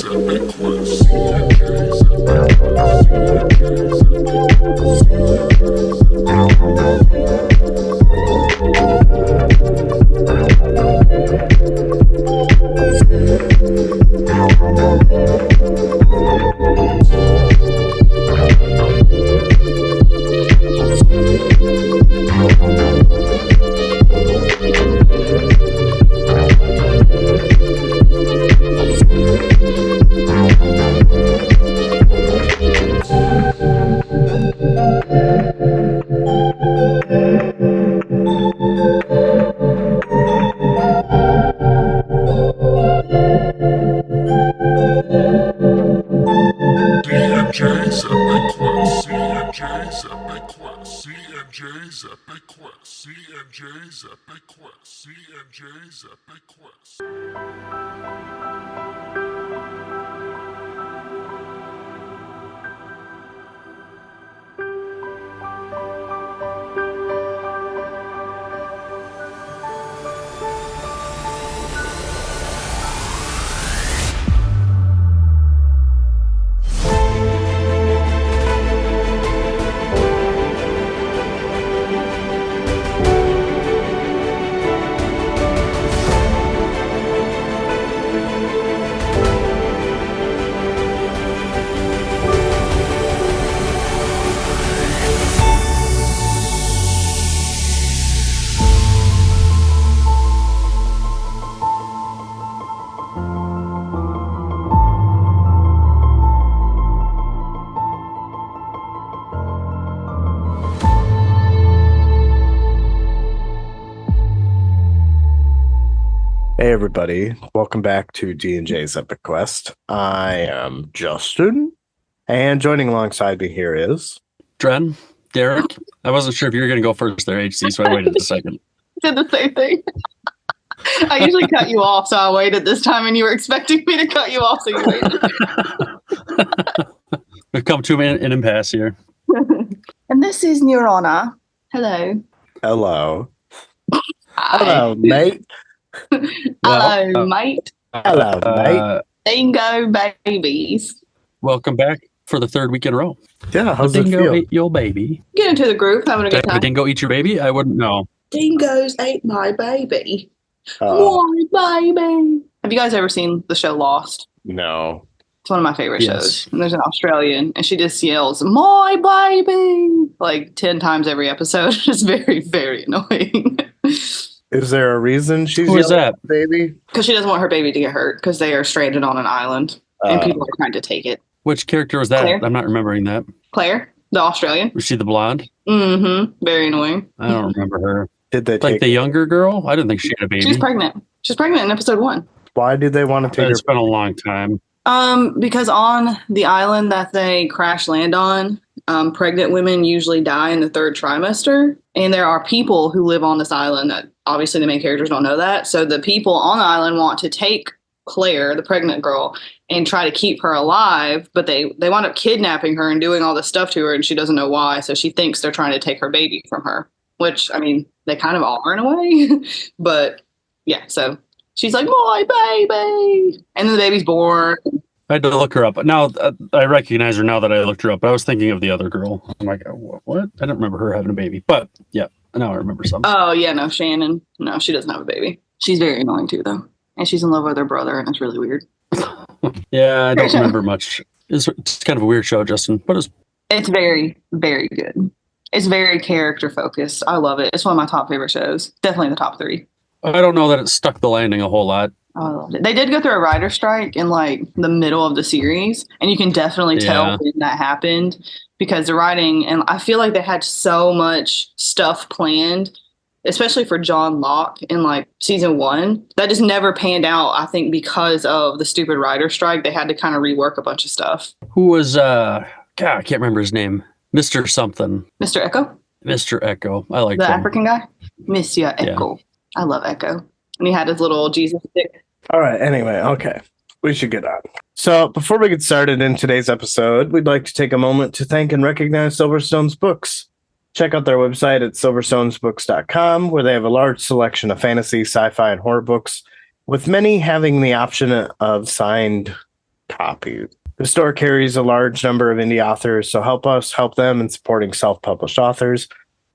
CMJ's Epic Quest. CMJ's Epic Quest. CMJ's Epic Quest. CMJ's Epic Quest. CMJ's Epic Quest. Hey everybody, welcome back to D&J's Epic Quest. I am Justin, and joining alongside me here is... Dren, Derek. I wasn't sure if you were going to go first there, HC, so I waited a second. Did the same thing. I usually cut you off, so I waited this time, and you were expecting me to cut you off, so you waited. We've come to an impasse here. And this is Neurona. Hello. Hello. Hi. Hello, mate. Hello, mate. Hello, mate. Dingo babies. Welcome back for the third week in a row. Yeah, how's the it dingo feel? ate your baby. Get into the group, having a good Did the time. dingo eat your baby? I wouldn't know. Dingoes ate my baby. My baby. Have you guys ever seen the show Lost? No. It's one of my favorite Yes. shows. And there's an Australian, and she just yells, "My baby!" like 10 times every episode. It's very, very annoying. Is there a reason she's Who is yelling, that? baby? Because she doesn't want her baby to get hurt because they are stranded on an island and people are trying to take it. Which character was that? Claire. I'm not remembering that. Claire, the Australian. Was she the blonde? Mm-hmm. Very annoying. I don't remember her. Did they Like take the younger girl? I didn't think she had a baby. She's pregnant. She's pregnant in episode 1. Why did they want to take her? It's been a long time. Because on the island that they crash land on, pregnant women usually die in the 3rd trimester. And there are people who live on this island that obviously the main characters don't know that. So the people on the island want to take Claire, the pregnant girl, and try to keep her alive. But they wind up kidnapping her and doing all this stuff to her, and she doesn't know why. So she thinks they're trying to take her baby from her, which, I mean, they kind of are in a way. But yeah, so she's like, "My baby." And then the baby's born. I had to look her up. Now I recognize her now that I looked her up. But I was thinking of the other girl. I'm like, what? I don't remember her having a baby. But yeah, now I remember something. Oh, yeah, no, Shannon. No, she doesn't have a baby. She's very annoying, too, though. And she's in love with her brother, and it's really weird. Yeah, I don't remember much. It's kind of a weird show, Justin. But It's very, very good. It's very character-focused. I love it. It's one of my top favorite shows. Definitely in the top 3. I don't know that it stuck the landing a whole lot. Oh, I loved it. They did go through a writer strike in, like, the middle of the series, and you can definitely tell when that happened because the writing, and I feel like they had so much stuff planned, especially for John Locke in, like, season 1, that just never panned out, I think, because of the stupid writer strike. They had to kind of rework a bunch of stuff. Who was, God, I can't remember his name. Mr. something. Mr. Echo? Mr. Echo. I like The him. African guy? Monsieur Echo. I love Echo. And he had his little Jesus stick. All right, anyway, okay. We should get on. So before we get started in today's episode, we'd like to take a moment to thank and recognize Silverstone's Books. Check out their website at silverstonesbooks.com, where they have a large selection of fantasy, sci-fi, and horror books, with many having the option of signed copies. The store carries a large number of indie authors, so help us help them in supporting self-published authors.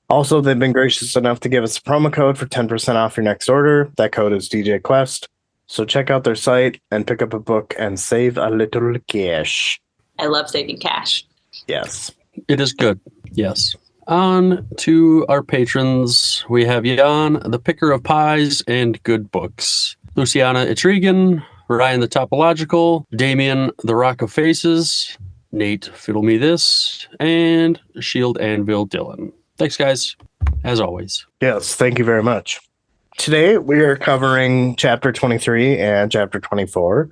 Also, they've been gracious enough to give us a promo code for 10% off your next order. That code is DJ Quest. So check out their site and pick up a book and save a little cash. I love saving cash. Yes. It is good. Yes. On to our patrons. We have Jan, the picker of pies and good books. Luciana Etrigan, Ryan the Topological, Damien the Rock of Faces, Nate Fiddle Me This, and Shield Anvil Dylan. Thanks, guys, as always. Yes, thank you very much. Today, we are covering Chapter 23 and Chapter 24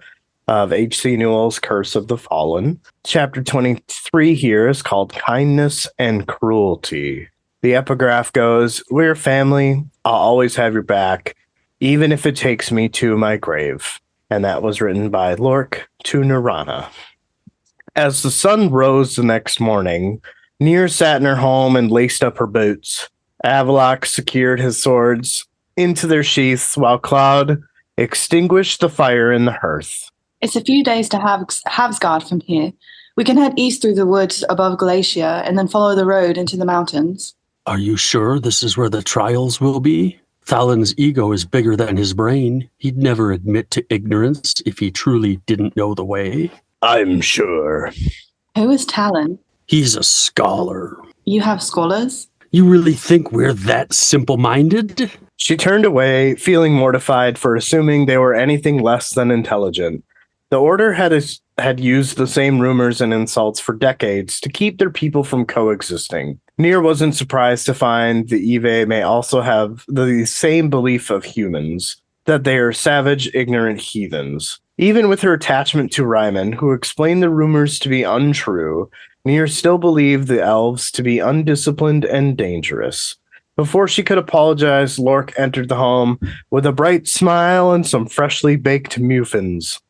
of H.C. Newell's Curse of the Fallen. Chapter 23 here is called Kindness and Cruelty. The epigraph goes, "We're family. I'll always have your back, even if it takes me to my grave." And that was written by Lork to Nirana. As the sun rose the next morning, Neer sat in her home and laced up her boots. Avalok secured his swords into their sheaths while Cloud extinguished the fire in the hearth. It's a few days to Havsgard from here. We can head east through the woods above Glacier and then follow the road into the mountains. Are you sure this is where the trials will be? Thalin's ego is bigger than his brain. He'd never admit to ignorance if he truly didn't know the way. I'm sure. Who is Talon? He's a scholar. You have scholars? You really think we're that simple-minded? She turned away, feeling mortified for assuming they were anything less than intelligent. The Order had used the same rumors and insults for decades to keep their people from coexisting. Neer wasn't surprised to find the Evaeish may also have the same belief of humans, that they are savage, ignorant heathens. Even with her attachment to Ryman, who explained the rumors to be untrue, Neer still believed the elves to be undisciplined and dangerous. Before she could apologize, Lork entered the home with a bright smile and some freshly baked muffins.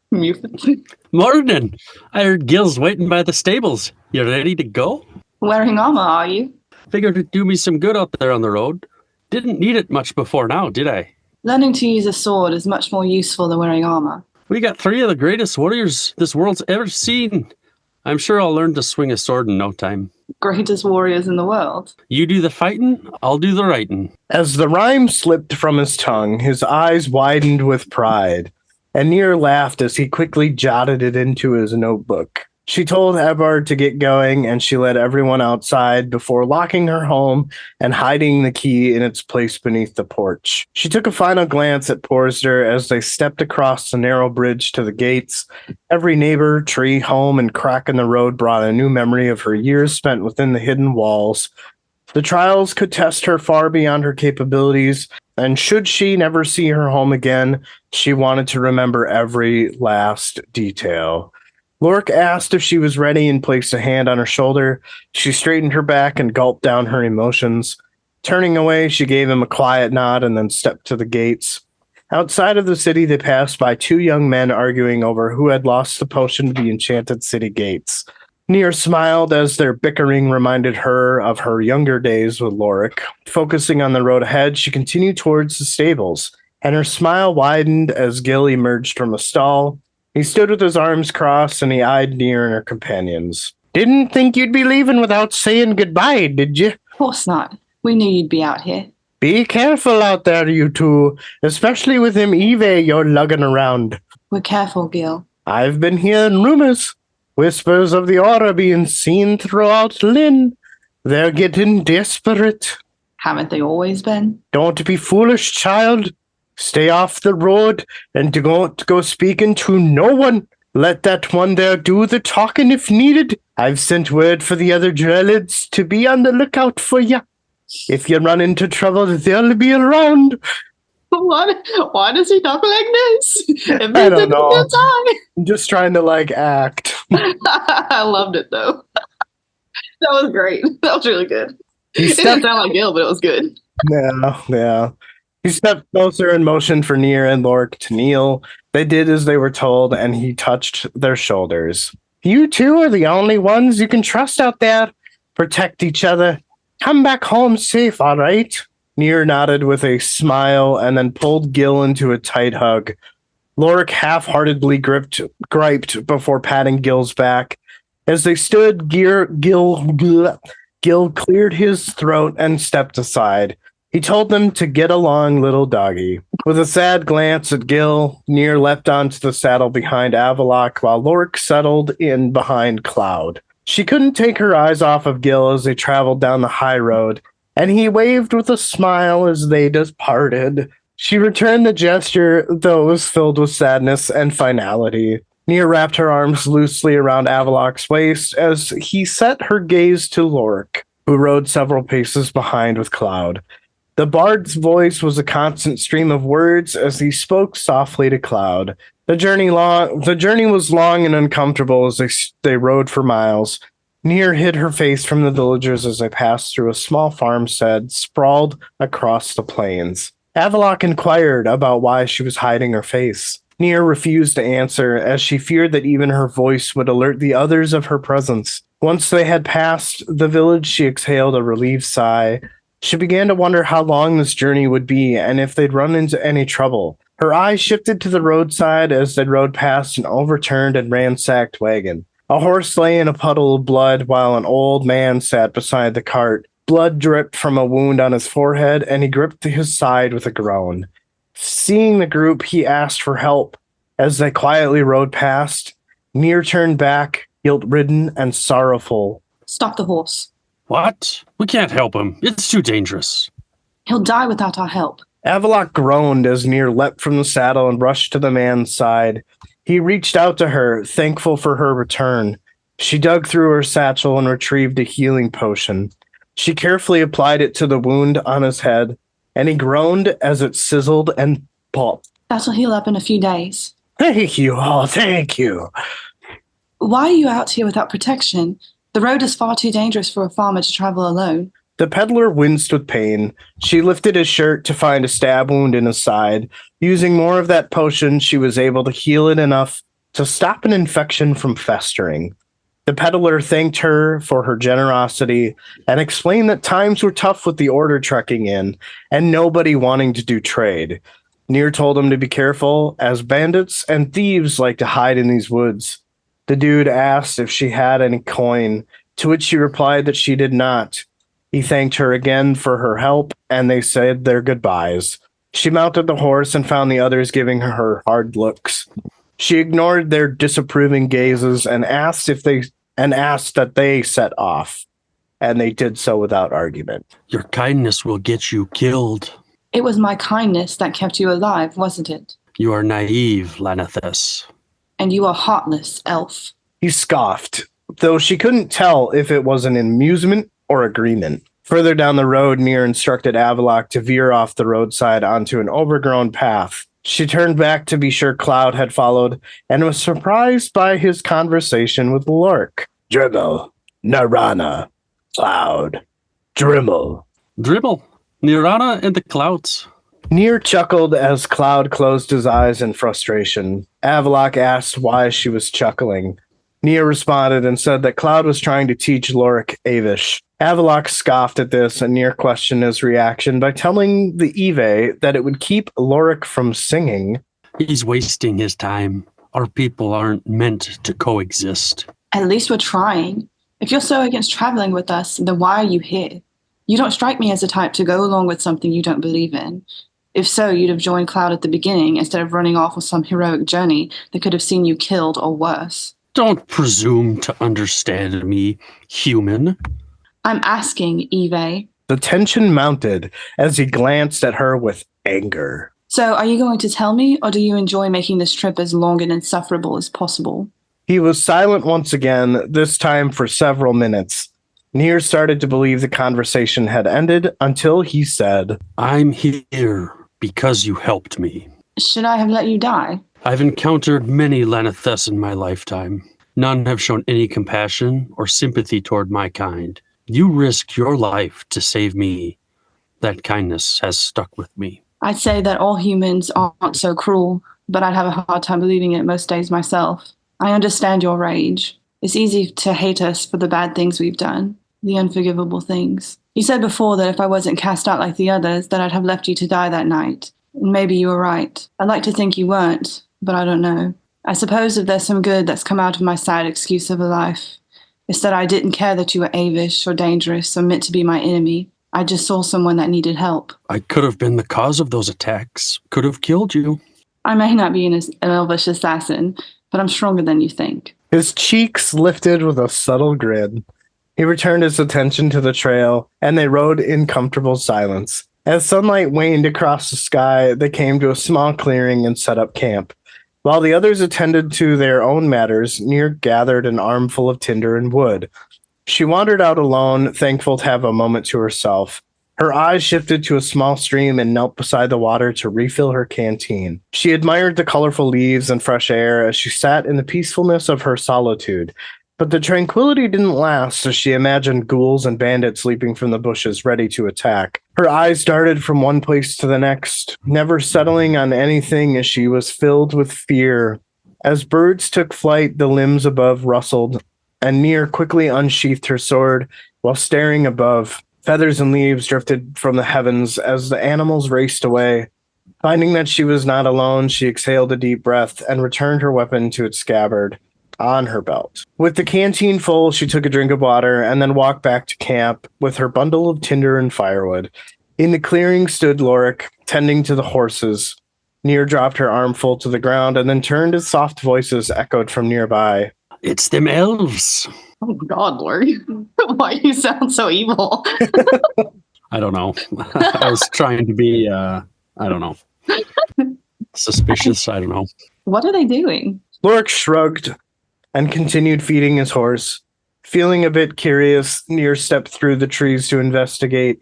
Morning! I heard Gil's waiting by the stables. You ready to go? Wearing armor, are you? Figured it'd do me some good out there on the road. Didn't need it much before now, did I? Learning to use a sword is much more useful than wearing armor. We got 3 of the greatest warriors this world's ever seen. I'm sure I'll learn to swing a sword in no time. Greatest warriors in the world. You do the fighting, I'll do the writing. As the rhyme slipped from his tongue, his eyes widened with pride, and Neer laughed as he quickly jotted it into his notebook. She told Eberhard to get going, and she led everyone outside before locking her home and hiding the key in its place beneath the porch. She took a final glance at Porsdur as they stepped across the narrow bridge to the gates. Every neighbor, tree, home, and crack in the road brought a new memory of her years spent within the hidden walls. The trials could test her far beyond her capabilities, and should she never see her home again, she wanted to remember every last detail. Lork asked if she was ready and placed a hand on her shoulder. She straightened her back and gulped down her emotions. Turning away, she gave him a quiet nod and then stepped to the gates. Outside of the city, they passed by 2 young men arguing over who had lost the potion to the enchanted city gates. Neer smiled as their bickering reminded her of her younger days with Lorik. Focusing on the road ahead, she continued towards the stables, and her smile widened as Gil emerged from a stall. He stood with his arms crossed, and he eyed Neer and her companions. "Didn't think you'd be leaving without saying goodbye, did you?" Of course not. We knew you'd be out here. "Be careful out there, you two, especially with him Evaeish you're lugging around." We're careful, Gil. "I've been hearing rumors. Whispers of the aura being seen throughout Lynn. They're getting desperate." Haven't they always been? "Don't be foolish, child. Stay off the road and don't go speaking to no one. Let that one there do the talking if needed. I've sent word for the other Drellids to be on the lookout for you. If you run into trouble, they'll be around." Why does he talk like this? I don't know. I'm just trying to act. I loved it though. That was great. That was really good. He It didn't sound like Gil, but it was good. Yeah. He stepped closer and motioned for Neer and Lork to kneel. They did as they were told, and he touched their shoulders. "You two are the only ones you can trust out there. Protect each other. Come back home safe, all right?" Neer nodded with a smile and then pulled Gil into a tight hug. Lorik half-heartedly griped before patting Gil's back. As they stood, Gil cleared his throat and stepped aside. He told them to get along, little doggy. With a sad glance at Gil, Neer leapt onto the saddle behind Avalok while Lorik settled in behind Cloud. She couldn't take her eyes off of Gil as they traveled down the high road, and he waved with a smile as they departed. She returned the gesture, though it was filled with sadness and finality. Neer wrapped her arms loosely around Avalok's waist as he set her gaze to Lorik, who rode several paces behind with Cloud. The bard's voice was a constant stream of words as he spoke softly to Cloud. The journey was long and uncomfortable as they rode for miles. Neer hid her face from the villagers as they passed through a small farmstead sprawled across the plains. Avalok inquired about why she was hiding her face. Neer refused to answer, as she feared that even her voice would alert the others of her presence. Once they had passed the village, she exhaled a relieved sigh. She began to wonder how long this journey would be and if they'd run into any trouble. Her eyes shifted to the roadside as they rode past an overturned and ransacked wagon. A horse lay in a puddle of blood while an old man sat beside the cart. Blood dripped from a wound on his forehead, and he gripped his side with a groan. Seeing the group, he asked for help. As they quietly rode past, Neer turned back, guilt-ridden and sorrowful. Stop the horse. What? We can't help him. It's too dangerous. He'll die without our help. Avalok groaned as Neer leapt from the saddle and rushed to the man's side. He reached out to her, thankful for her return. She dug through her satchel and retrieved a healing potion. She carefully applied it to the wound on his head, and he groaned as it sizzled and popped. That'll heal up in a few days. Thank you, all, thank you. Why are you out here without protection? The road is far too dangerous for a farmer to travel alone. The peddler winced with pain. She lifted his shirt to find a stab wound in his side. Using more of that potion, she was able to heal it enough to stop an infection from festering. The peddler thanked her for her generosity and explained that times were tough with the order trekking in and nobody wanting to do trade. Neer told him to be careful, as bandits and thieves like to hide in these woods. The dude asked if she had any coin, to which she replied that she did not. He thanked her again for her help, and they said their goodbyes. She mounted the horse and found the others giving her hard looks. She ignored their disapproving gazes and asked that they set off, and they did so without argument. Your kindness will get you killed. It was my kindness that kept you alive, wasn't it? You are naive, Lanithus. And you are heartless, elf. He scoffed, though she couldn't tell if it was an amusement or agreement. Further down the road, Neer instructed Avalok to veer off the roadside onto an overgrown path. She turned back to be sure Cloud had followed, and was surprised by his conversation with Lorik. Dribble, Narana, Cloud, Dribble. Dribble, Nirana, and the clouds. Neer chuckled as Cloud closed his eyes in frustration. Avalok asked why she was chuckling. Neer responded and said that Cloud was trying to teach Lorik Evaeish. Avalok scoffed at this, and Neer questioned his reaction by telling the Evae that it would keep Lorik from singing. He's wasting his time. Our people aren't meant to coexist. At least we're trying. If you're so against traveling with us, then why are you here? You don't strike me as the type to go along with something you don't believe in. If so, you'd have joined Cloud at the beginning instead of running off on some heroic journey that could have seen you killed or worse. Don't presume to understand me, human. I'm asking, Evae. The tension mounted as he glanced at her with anger. So, are you going to tell me, or do you enjoy making this trip as long and insufferable as possible? He was silent once again, this time for several minutes. Neer started to believe the conversation had ended until he said, I'm here because you helped me. Should I have let you die? I've encountered many Lanithus in my lifetime. None have shown any compassion or sympathy toward my kind. You risked your life to save me. That kindness has stuck with me. I'd say that all humans aren't so cruel, but I'd have a hard time believing it most days myself. I understand your rage. It's easy to hate us for the bad things we've done, the unforgivable things. You said before that if I wasn't cast out like the others, that I'd have left you to die that night. And maybe you were right. I'd like to think you weren't, but I don't know. I suppose if there's some good that's come out of my sad excuse of a life, it's that I didn't care that you were avish or dangerous or meant to be my enemy. I just saw someone that needed help. I could have been the cause of those attacks. Could have killed you. I may not be an elvish assassin, but I'm stronger than you think. His cheeks lifted with a subtle grin. He returned his attention to the trail, and they rode in comfortable silence. As sunlight waned across the sky, they came to a small clearing and set up camp. While the others attended to their own matters, Neer gathered an armful of tinder and wood. She wandered out alone, thankful to have a moment to herself. Her eyes shifted to a small stream and knelt beside the water to refill her canteen. She admired the colorful leaves and fresh air as she sat in the peacefulness of her solitude. But the tranquility didn't last as she imagined ghouls and bandits leaping from the bushes ready to attack. Her eyes darted from one place to the next, never settling on anything as she was filled with fear. As birds took flight, the limbs above rustled, and Neer quickly unsheathed her sword while staring above. Feathers and leaves drifted from the heavens as the animals raced away. Finding that she was not alone, she exhaled a deep breath and returned her weapon to its scabbard on her belt. With the canteen full, she took a drink of water and then walked back to camp with her bundle of tinder and firewood. In the clearing stood Lorik, tending to the horses. Neer dropped her armful to the ground and then turned as soft voices echoed from nearby. It's them elves. Oh God, Lord. Why you sound so evil? I don't know. I was trying to be, I don't know, suspicious. I don't know. What are they doing? Lorik shrugged and continued feeding his horse. Feeling a bit curious, Neer stepped through the trees to investigate.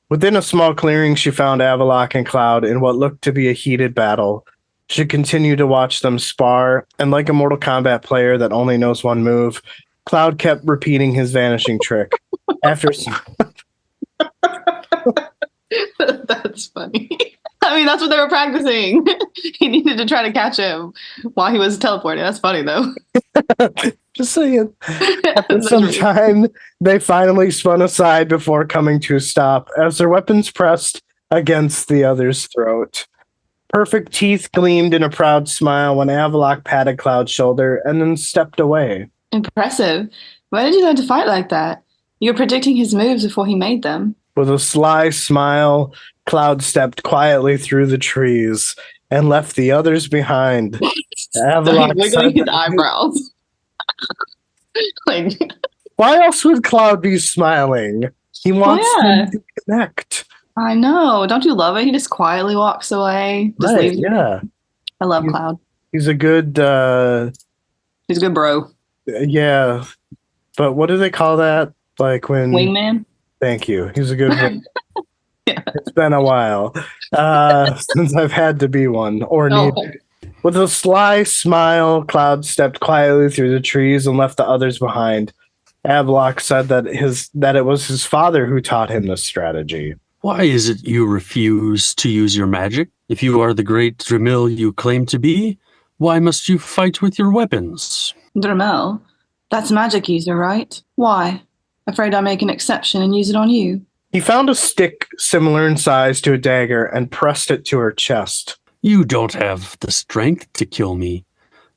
Within a small clearing, she found Avallac'h and Cloud in what looked to be a heated battle. She continued to watch them spar, and like a Mortal Kombat player that only knows one move, Cloud kept repeating his vanishing trick. After That's funny. I mean, that's what they were practicing. He needed to try to catch him while he was teleporting. That's funny, though. Just saying. After some time, they finally spun aside before coming to a stop as their weapons pressed against the other's throat. Perfect teeth gleamed in a proud smile when Avallac'h patted Cloud's shoulder and then stepped away. Impressive. Why did you learn to fight like that? You were predicting his moves before he made them. With a sly smile, Cloud stepped quietly through the trees and left the others behind. Avallac'h wiggling his eyebrows. Like, why else would Cloud be smiling? He wants them to connect. I know. Don't you love it? He just quietly walks away. Just Right, leaves. yeah. I love Cloud. He's a good He's a good bro. yeah. But what do they call that? Like when Wingman? Thank you. He's a good one. Yeah. It's been a while since I've had to be one or Oh. needed. With a sly smile, Cloud stepped quietly through the trees and left the others behind. Avallac'h said that it was his father who taught him this strategy. Why is it you refuse to use your magic? If you are the great Dramil you claim to be, why must you fight with your weapons? Dramel? That's magic user, right? Why? Afraid I'll make an exception and use it on you. He found a stick similar in size to a dagger and pressed it to her chest. You don't have the strength to kill me.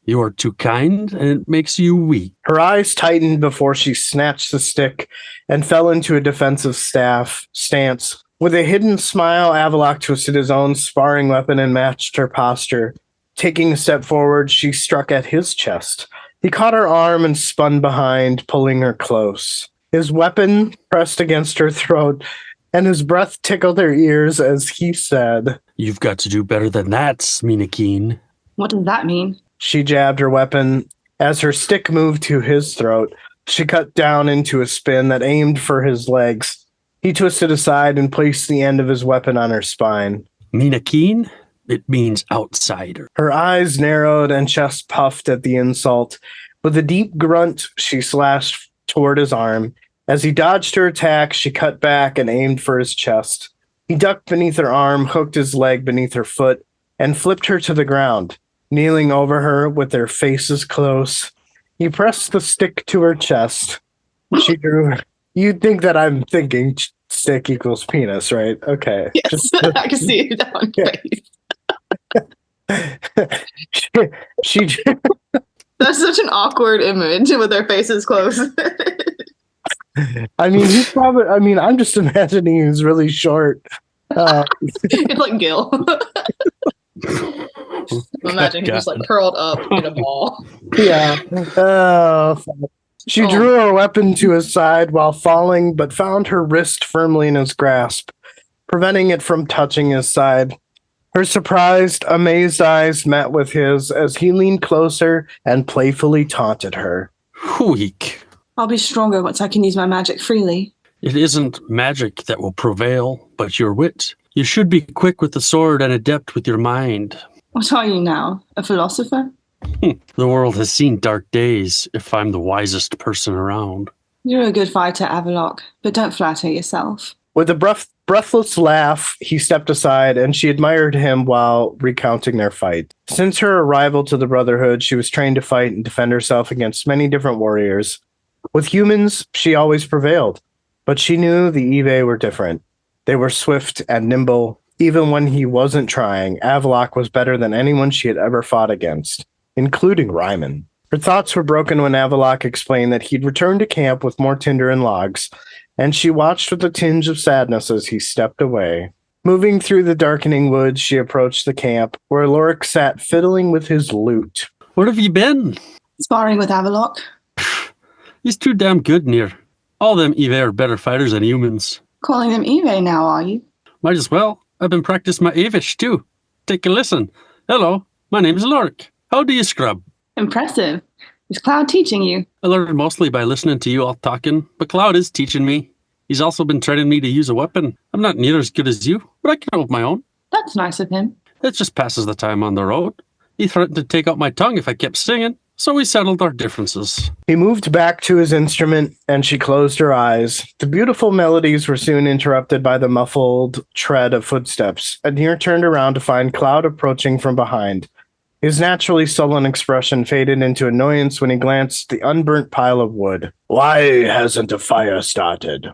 You are too kind, and it makes you weak. Her eyes tightened before she snatched the stick and fell into a defensive stance. With a hidden smile, Avallac'h twisted his own sparring weapon and matched her posture. Taking a step forward, she struck at his chest. He caught her arm and spun behind, pulling her close. His weapon pressed against her throat, and his breath tickled her ears as he said, You've got to do better than that, Smeenakeen. What does that mean? She jabbed her weapon. As her stick moved to his throat, she cut down into a spin that aimed for his legs. He twisted aside and placed the end of his weapon on her spine. Meenakeen? It means outsider. Her eyes narrowed and chest puffed at the insult. With a deep grunt, she slashed toward his arm. As he dodged her attack, she cut back and aimed for his chest. He ducked beneath her arm, hooked his leg beneath her foot, and flipped her to the ground. Kneeling over her with their faces close, he pressed the stick to her chest. She drew. You'd think that I'm thinking stick equals penis, right? Okay. Yes, I can see it on your face. she That's such an awkward image with their faces closed. I mean, I'm just imagining he's really short. It's like Gil. Imagine him just like curled up in a ball. Yeah. She drew her weapon to his side while falling, but found her wrist firmly in his grasp, preventing it from touching his side. Her surprised, amazed eyes met with his as he leaned closer and playfully taunted her. Weak. I'll be stronger once I can use my magic freely. It isn't magic that will prevail, but your wit. You should be quick with the sword and adept with your mind. What are you now? A philosopher? The world has seen dark days, if I'm the wisest person around. You're a good fighter, Avaloc, but don't flatter yourself. With a breathless laugh, he stepped aside, and she admired him while recounting their fight. Since her arrival to the Brotherhood, she was trained to fight and defend herself against many different warriors. With humans, she always prevailed, but she knew the Evaeish were different. They were swift and nimble. Even when he wasn't trying, Avaloc was better than anyone she had ever fought against, including Ryman. Her thoughts were broken when Avaloc explained that he'd returned to camp with more tinder and logs, and she watched with a tinge of sadness as he stepped away. Moving through the darkening woods, she approached the camp, where Lorik sat fiddling with his lute. Where have you been? Sparring with Avaloc. He's too damn good, Neer. All them Evaeish are better fighters than humans. Calling them Evaeish now, are you? Might as well. I've been practicing my Evaeish too. Take a listen. Hello, my name's Lorik. How do you scrub? Impressive. Is Cloud teaching you? I learned mostly by listening to you all talking, but Cloud is teaching me. He's also been training me to use a weapon. I'm not near as good as you, but I can hold my own. That's nice of him. It just passes the time on the road. He threatened to take out my tongue if I kept singing, so we settled our differences. He moved back to his instrument, and she closed her eyes. The beautiful melodies were soon interrupted by the muffled tread of footsteps, and Neer turned around to find Cloud approaching from behind. His naturally sullen expression faded into annoyance when he glanced at the unburnt pile of wood. Why hasn't a fire started?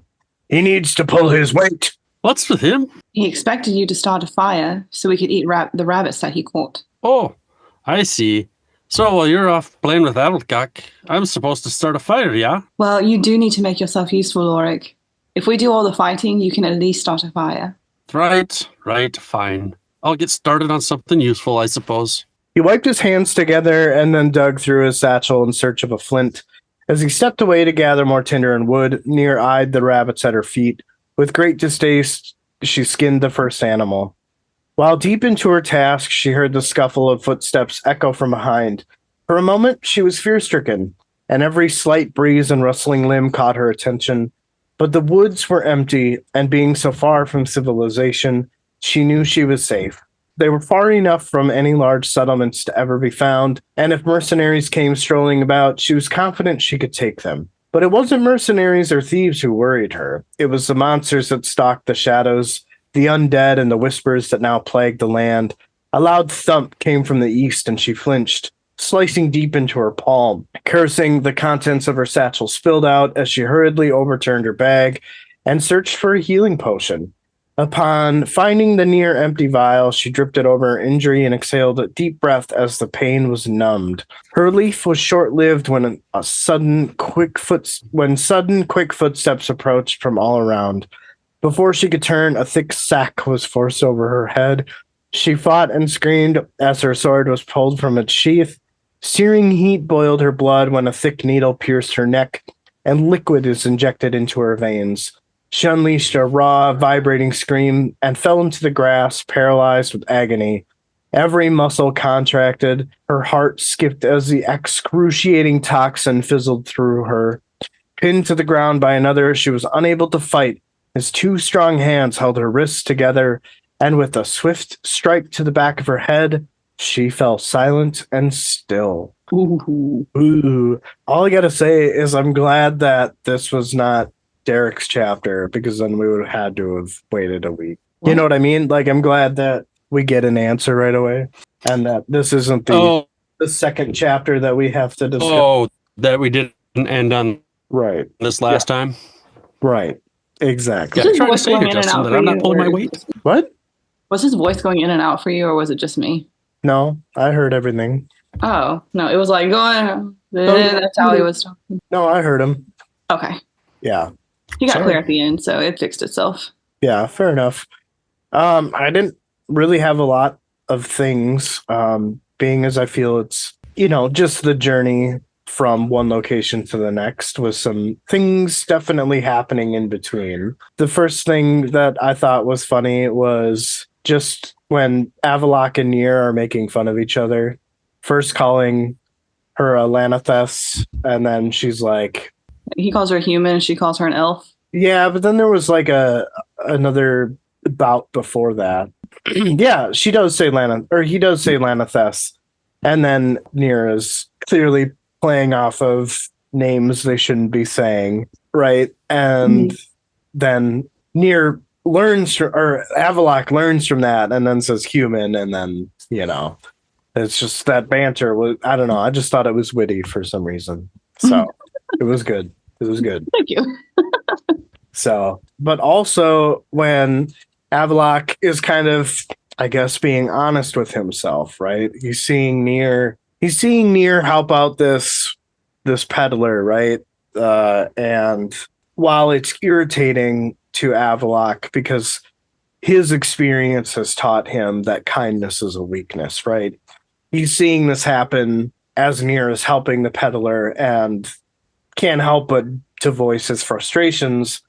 He needs to pull his weight. What's with him? He expected you to start a fire so we could eat the rabbits that he caught. Oh, I see. So while you're off playing with Avaloc, I'm supposed to start a fire, yeah? Well, you do need to make yourself useful, Lorik. If we do all the fighting, you can at least start a fire. Right, fine. I'll get started on something useful, I suppose. He wiped his hands together and then dug through his satchel in search of a flint. As he stepped away to gather more tinder and wood, Neer eyed the rabbits at her feet. With great distaste, she skinned the first animal. While deep into her task, she heard the scuffle of footsteps echo from behind. For a moment, she was fear-stricken, and every slight breeze and rustling limb caught her attention. But the woods were empty, and being so far from civilization, she knew she was safe. They were far enough from any large settlements to ever be found, and if mercenaries came strolling about, she was confident she could take them. But it wasn't mercenaries or thieves who worried her. It was the monsters that stalked the shadows, the undead and the whispers that now plagued the land. A loud thump came from the east, and she flinched, slicing deep into her palm. Cursing, the contents of her satchel spilled out as she hurriedly overturned her bag and searched for a healing potion. Upon finding the near empty vial, she dripped it over her injury and exhaled a deep breath as the pain was numbed. Her relief was short-lived when sudden, quick footsteps approached from all around. Before she could turn, a thick sack was forced over her head. She fought and screamed as her sword was pulled from its sheath. Searing heat boiled her blood when a thick needle pierced her neck, and liquid was injected into her veins. She unleashed a raw, vibrating scream and fell into the grass, paralyzed with agony. Every muscle contracted. Her heart skipped as the excruciating toxin fizzled through her. Pinned to the ground by another, she was unable to fight. His two strong hands held her wrists together, and with a swift strike to the back of her head, she fell silent and still. Ooh. All I gotta say is I'm glad that this was not Derek's chapter, because then we would have had to have waited a week. You know what I mean? Like, I'm glad that we get an answer right away, and that this isn't the second chapter that we have to discuss. Oh, that we didn't end on right this last time. Right. Exactly. Yeah, I'm trying to say here, Justin, that I'm not pulling my weight. What? Was his voice going in and out for you, or was it just me? No, I heard everything. Oh, no, it was like going. That's how he was talking. No, I heard him. Okay. Yeah. He got Sorry. clear at the end, so it fixed itself. Yeah, fair enough. I didn't really have a lot of things, being as I feel it's, just the journey from one location to the next with some things definitely happening in between. The first thing that I thought was funny was just when Avalok and Neer are making fun of each other, first calling her a Lanithess, and then she's like, He calls her a human, she calls her an elf. yeah, but then there was like another bout before that. Yeah, she does say Lana, or he does say Lanithess, and then Neer is clearly playing off of names they shouldn't be saying, right? And then Neer or Avalok learns from that, and then says human, and then it's just that banter was. I don't know. I just thought it was witty for some reason, so it was good. It was good. Thank you. So, but also when Avalok is kind of, I guess, being honest with himself, right? He's seeing Neer help out this peddler, right? And while it's irritating to Avalok because his experience has taught him that kindness is a weakness, right? He's seeing this happen as Neer is helping the peddler and can't help but to voice his frustrations.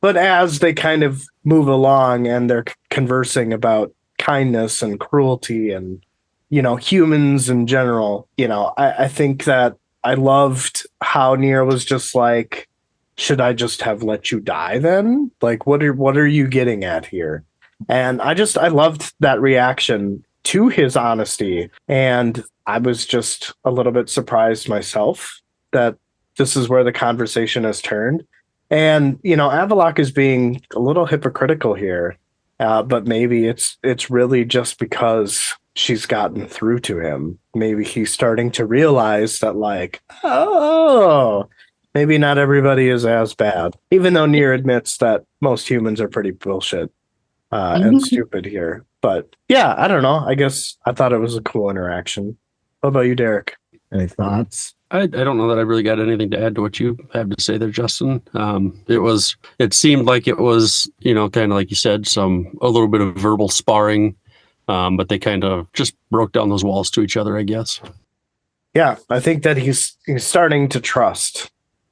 But as they kind of move along and they're conversing about kindness and cruelty and, humans in general, I think that I loved how Neer was just like, should I just have let you die then? Like, what are you getting at here? And I loved that reaction to his honesty. And I was just a little bit surprised myself that this is where the conversation has turned. And Avalok is being a little hypocritical here, but maybe it's really just because she's gotten through to him. Maybe he's starting to realize that, like, oh, maybe not everybody is as bad. Even though Neer admits that most humans are pretty bullshit and stupid here. But yeah, I don't know. I guess I thought it was a cool interaction. What about you, Derek? Any thoughts? I don't know that I really got anything to add to what you have to say there, Justin. It seemed like it was, kind of like you said, a little bit of verbal sparring, but they kind of just broke down those walls to each other, I guess. Yeah, I think that he's starting to trust,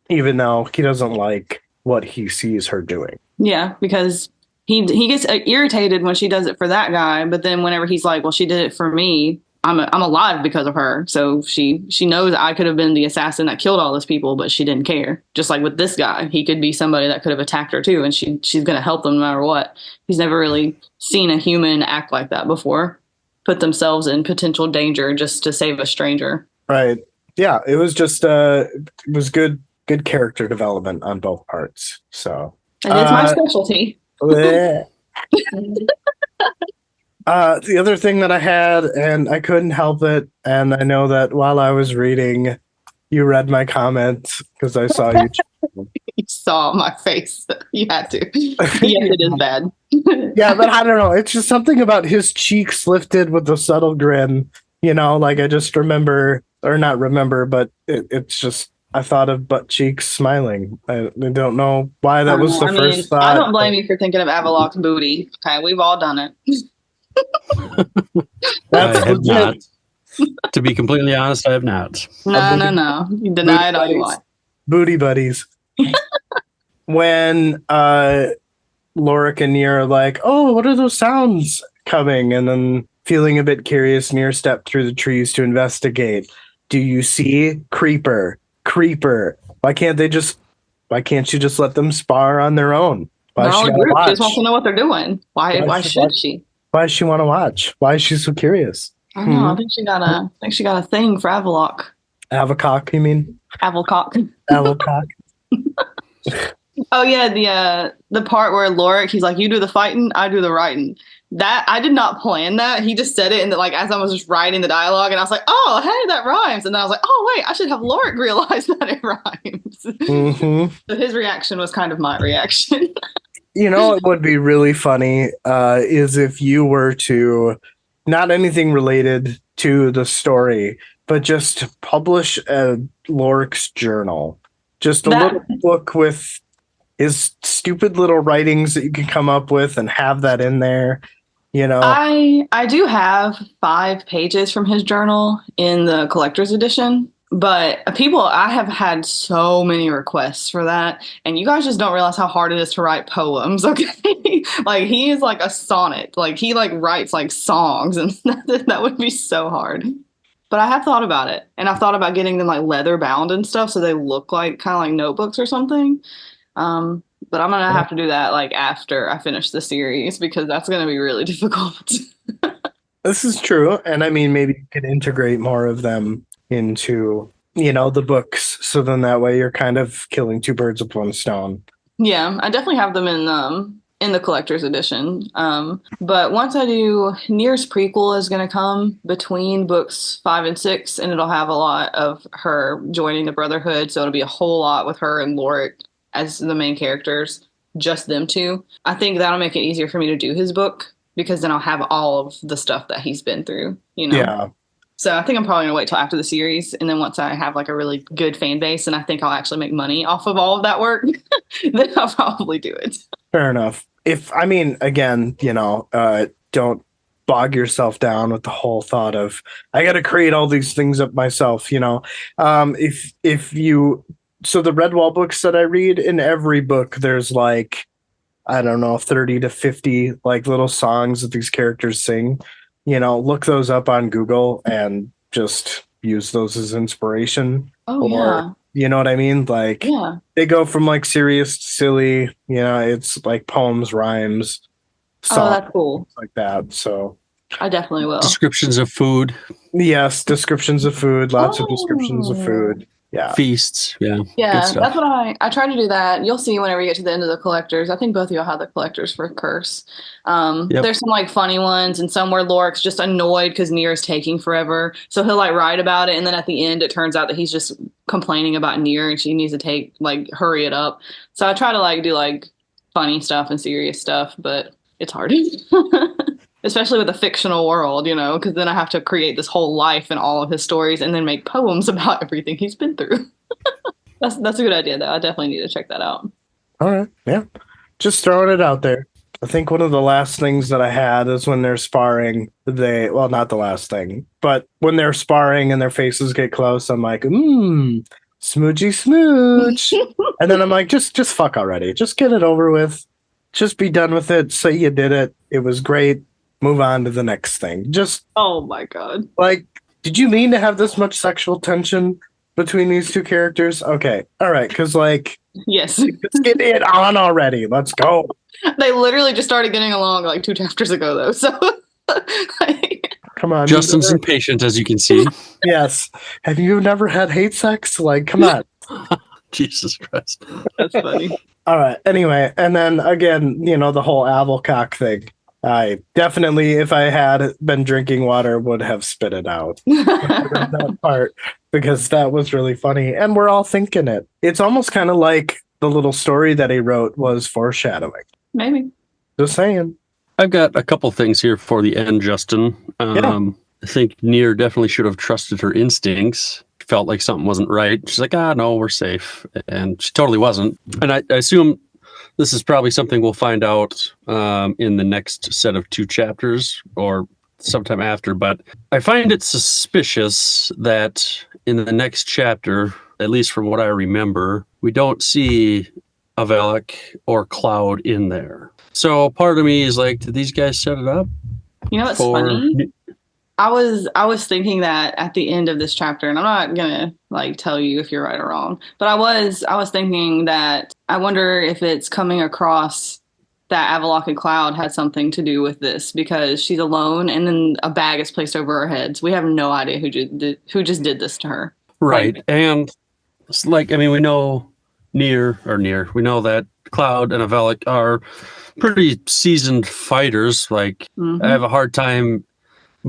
even though he doesn't like what he sees her doing. Yeah, because he gets irritated when she does it for that guy, but then whenever he's like, well, she did it for me, I'm alive because of her. So she knows I could have been the assassin that killed all those people, but she didn't care. Just like with this guy, he could be somebody that could have attacked her too, and she's going to help them no matter what. He's never really seen a human act like that before, put themselves in potential danger just to save a stranger. Right. Yeah, it was just it was good character development on both parts. So and it's my specialty. The other thing that I had, and I couldn't help it, and I know that while I was reading, you read my comments because I saw you. You saw my face. You had to. Yes, it is bad. Yeah, but I don't know. It's just something about his cheeks lifted with a subtle grin. Like I just remember, or not remember, but it's just, I thought of butt cheeks smiling. I don't know why that was the first thought. I don't blame you for thinking of Avalok's booty. Okay, we've all done it. I have not. To be completely honest, I have not. No. You deny it all you want. Booty buddies. When Lorik and Neer are like, oh, what are those sounds coming? And then feeling a bit curious, Neer stepped through the trees to investigate. Do you see? Creeper. Why can't you just let them spar on their own? Why she just wants to know what they're doing. Why should she? Why does she want to watch? Why is she so curious? I don't know. I think she got a thing for Avalok. Avalcock, you mean? Avalcock. Avalcock. Oh yeah, the part where Lorik, he's like, you do the fighting, I do the writing. That I did not plan that. He just said it, and like as I was just writing the dialogue, and I was like, oh hey, that rhymes. And then I was like, oh wait, I should have Lorik realize that it rhymes. Mm-hmm. So his reaction was kind of my reaction. It would be really funny is if you were to not anything related to the story, but just publish a Lorik's journal. Just a That- little book with his stupid little writings that you can come up with and have that in there. You know, I do have 5 pages from his journal in the collector's edition, but I have had so many requests for that, and you guys just don't realize how hard it is to write poems. Okay, like he is like a sonnet, like he like writes like songs, and that would be so hard. But I have thought about it, and I've thought about getting them like leather bound and stuff, so they look like kind of like notebooks or something. But I'm gonna have to do that like after I finish the series because that's gonna be really difficult. this is true. And I mean, maybe you could integrate more of them into, the books. So then that way you're kind of killing two birds with one stone. Yeah, I definitely have them in the collector's edition. But once I do, Neer's prequel is going to come between books 5 and 6, and it'll have a lot of her joining the Brotherhood. So it'll be a whole lot with her and Lorik as the main characters, just them two. I think that'll make it easier for me to do his book because then I'll have all of the stuff that he's been through. Yeah. So I think I'm probably gonna wait till after the series, and then once I have like a really good fan base, and I think I'll actually make money off of all of that work, then I'll probably do it. Fair enough. Again, don't bog yourself down with the whole thought of I got to create all these things up myself. So the Redwall books that I read, in every book there's like, I don't know, 30 to 50 like little songs that these characters sing. Look those up on Google and just use those as inspiration. Oh, yeah. You know what I mean? Like, Yeah. they go from like serious to silly. It's like poems, rhymes, songs, Oh, that's cool. like that. So I definitely will. Descriptions of food, yes, descriptions of food, lots of descriptions of food. Yeah. feasts. Yeah. Yeah, Good stuff. that's what I try to do that. You'll see whenever you get to the end of the collectors. I think both of you have the collectors for Curse. Yep. There's some like funny ones and some where Lorik's just annoyed because Neer is taking forever. So he'll like write about it, and then at the end it turns out that he's just complaining about Neer and she needs to hurry it up. So I try to like do like funny stuff and serious stuff, but it's hard. Especially with a fictional world, because then I have to create this whole life and all of his stories and then make poems about everything he's been through. That's a good idea, though. I definitely need to check that out. All right. Yeah. Just throwing it out there. I think one of the last things that I had is when they're sparring, not the last thing, but when they're sparring and their faces get close, I'm like, smoochy smooch. And then I'm like, just fuck already. Just get it over with. Just be done with it. Say you did it. It was great. Move on to the next thing. Just, Oh my god. like, did you mean to have this much sexual tension between these two characters? Okay. All right. Because, like, Yes. let's get it on already. Let's go. They literally just started getting along like 2 chapters ago, though. So, like, Come on. Justin's impatient, as you can see. Yes. Have you never had hate sex? Like, come on. Jesus Christ. that's funny. All right. Anyway, and then again, the whole Avalcock thing. I definitely, if I had been drinking water, would have spit it out. That part, because that was really funny. And we're all thinking it. It's almost kind of like the little story that he wrote was foreshadowing. Maybe. Just saying. I've got a couple things here for the end, Justin. I think Neer definitely should have trusted her instincts. Felt like something wasn't right. She's like, no, we're safe. And she totally wasn't. And I assume this is probably something we'll find out in the next set of 2 chapters or sometime after. But I find it suspicious that in the next chapter, at least from what I remember, we don't see Evaeish or Cloud in there. So part of me is like, did these guys set it up? You know what's funny? I was thinking that at the end of this chapter, and I'm not gonna like tell you if you're right or wrong, but I was thinking that I wonder if it's coming across that Evaeish and Cloud had something to do with this because she's alone, and then a bag is placed over her heads. We have no idea who just did this to her. Right, and it's like, I mean, we know Neer. We know that Cloud and Evaeish are pretty seasoned fighters. Like, I have a hard time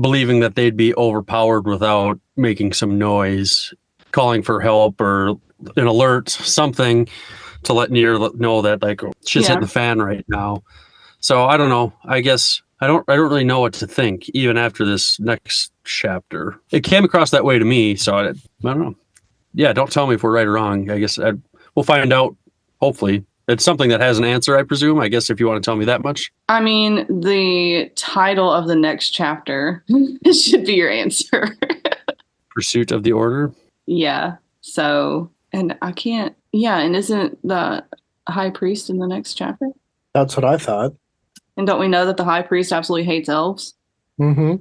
believing that they'd be overpowered without making some noise, calling for help or an alert, something to let Neer know that like shit's hitting the fan right now. So I don't know. I guess I don't really know what to think even after this next chapter. It came across that way to me, so I don't know. Yeah, don't tell me if we're right or wrong. I guess we'll find out. Hopefully, it's something that has an answer. I presume. I guess if you want to tell me that much. I mean, the title of the next chapter should be your answer. Pursuit of the Order. Yeah. So, and I can't. Yeah, and isn't the high priest in the next chapter? That's what I thought. And don't we know that the high priest absolutely hates elves? Mm-hmm.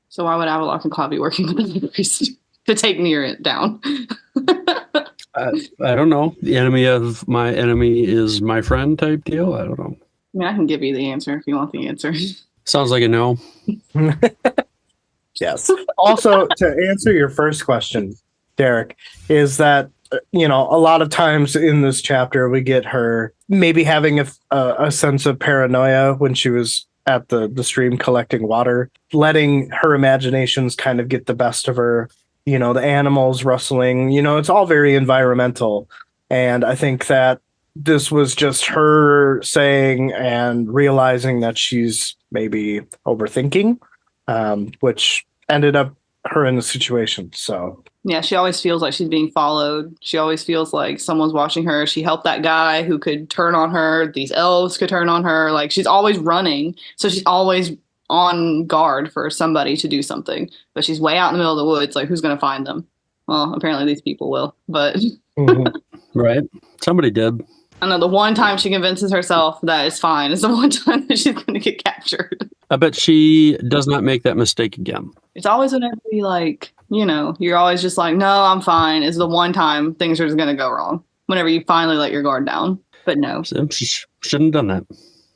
So why would Avalok and Cloud be working with the high priest to take Neer down? I don't know. The enemy of my enemy is my friend type deal. I don't know. I mean, I can give you the answer if you want the answer. Sounds like a no. Yes. Also, to answer your first question, Derek, is that, a lot of times in this chapter, we get her maybe having a sense of paranoia when she was at the stream collecting water, letting her imaginations kind of get the best of her. The animals rustling, it's all very environmental. And I think that this was just her saying and realizing that she's maybe overthinking, which ended up her in the situation. So Yeah, she always feels like she's being followed. She always feels like someone's watching her. She helped that guy who could turn on her. These elves could turn on her. Like, she's always running. So she's always on guard for somebody to do something. But she's way out in the middle of the woods. Like, who's going to find them? Well, apparently these people will. But Right. Somebody did. I know the one time she convinces herself that it's fine is the one time that she's going to get captured. I bet she does not make that mistake again. It's always whenever you're always just like, no, I'm fine. Is the one time things are just going to go wrong. Whenever you finally let your guard down. But no. She shouldn't have done that.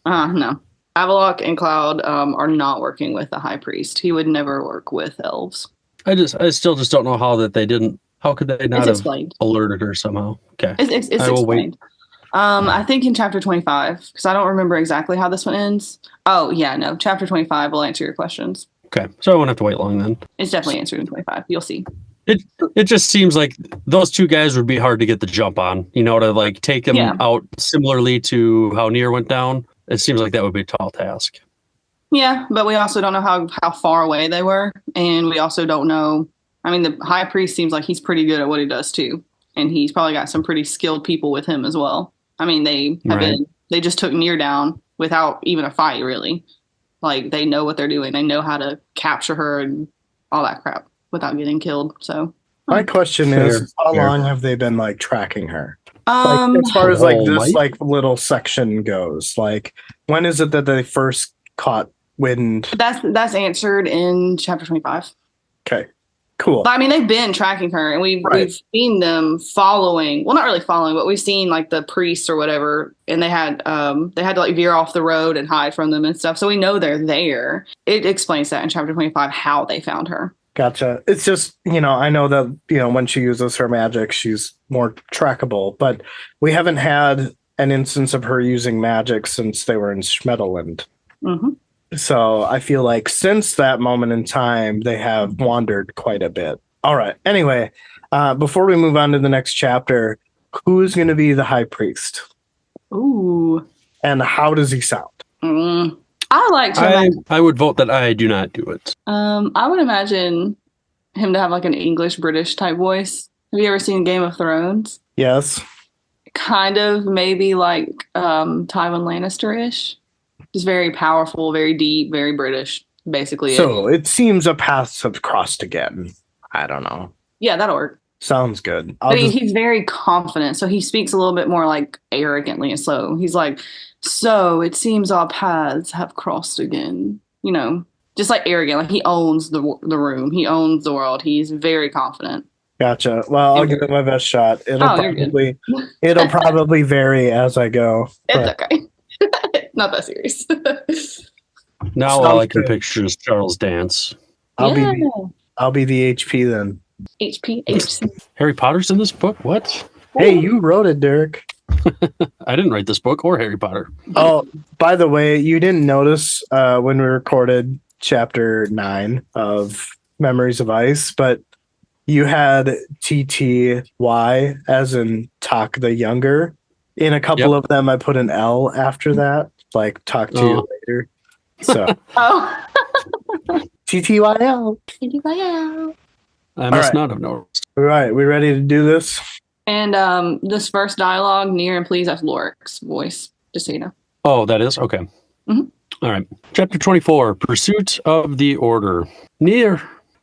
No. Avalok and Cloud are not working with the High Priest. He would never work with elves. I still just don't know how that they didn't. How could they not have alerted her somehow? Okay. It's explained. I think in chapter 25, because I don't remember exactly how this one ends. Oh, yeah, no. Chapter 25 will answer your questions. Okay. So I won't have to wait long then. It's definitely answered in 25. You'll see. It just seems like those two guys would be hard to get the jump on, to like take them out similarly to how Neer went down. It seems like that would be a tall task. Yeah, but we also don't know how far away they were. And we also don't know. I mean, the high priest seems like he's pretty good at what he does too. And he's probably got some pretty skilled people with him as well. I mean, they just took Neer down without even a fight, really. Like, they know what they're doing. They know how to capture her and all that crap without getting killed. So my question is, how long have they been like tracking her? As far as like this like little section goes, like when is it that they first caught wind? That's answered in chapter 25. Okay. Cool. But I mean, they've been tracking her, and we've seen them following. Well, not really following, but we've seen like the priests or whatever, and they had to like veer off the road and hide from them and stuff. So we know they're there. It explains that in chapter 25 how they found her. Gotcha. It's just I know that when she uses her magic, she's more trackable, but we haven't had an instance of her using magic since they were in Schmedeland. Mm-hmm. So I feel like since that moment in time, they have wandered quite a bit. All right. Anyway, before we move on to the next chapter, who is going to be the high priest? Ooh. And how does he sound? I like to I would vote that I do not do it. I would imagine him to have like an English British type voice. Have you ever seen Game of Thrones? Yes. Kind of, maybe like Tywin Lannister-ish. Just very powerful, very deep, very British, basically. So it seems a paths have crossed again. I don't know. Yeah, that'll work. Sounds good. But he's very confident, so he speaks a little bit more like arrogantly and slow. He's like, so it seems our paths have crossed again. Just like arrogant. Like he owns the room. He owns the world. He's very confident. Gotcha. Well, I'll give it my best shot. It'll probably vary as I go. It's okay. Not that serious. Now all I can picture is Charles Dance. I'll be the HP then. HP. Harry Potter's in this book? What? Hey, you wrote it, Derek. I didn't write this book or Harry Potter. Oh, by the way, you didn't notice when we recorded chapter 9 of Memories of Ice, but you had TTY as in Talk the Younger. In a couple of them, I put an L after that, like talk to you later. So Oh. TTYL. I must right. not have noticed. All right, we ready to do this? And this first dialogue, Neer and please, that's Lorik's voice, just so you know. Oh, that is? Okay. Mhm. All right. Chapter 24, Pursuit of the Order. Near,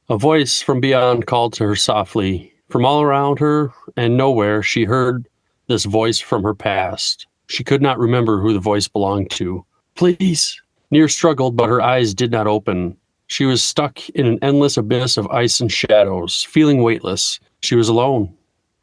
a voice from beyond called to her softly. From all around her and nowhere, she heard this voice from her past. She could not remember who the voice belonged to. Please. Near struggled, but her eyes did not open. She was stuck in an endless abyss of ice and shadows, feeling weightless. She was alone.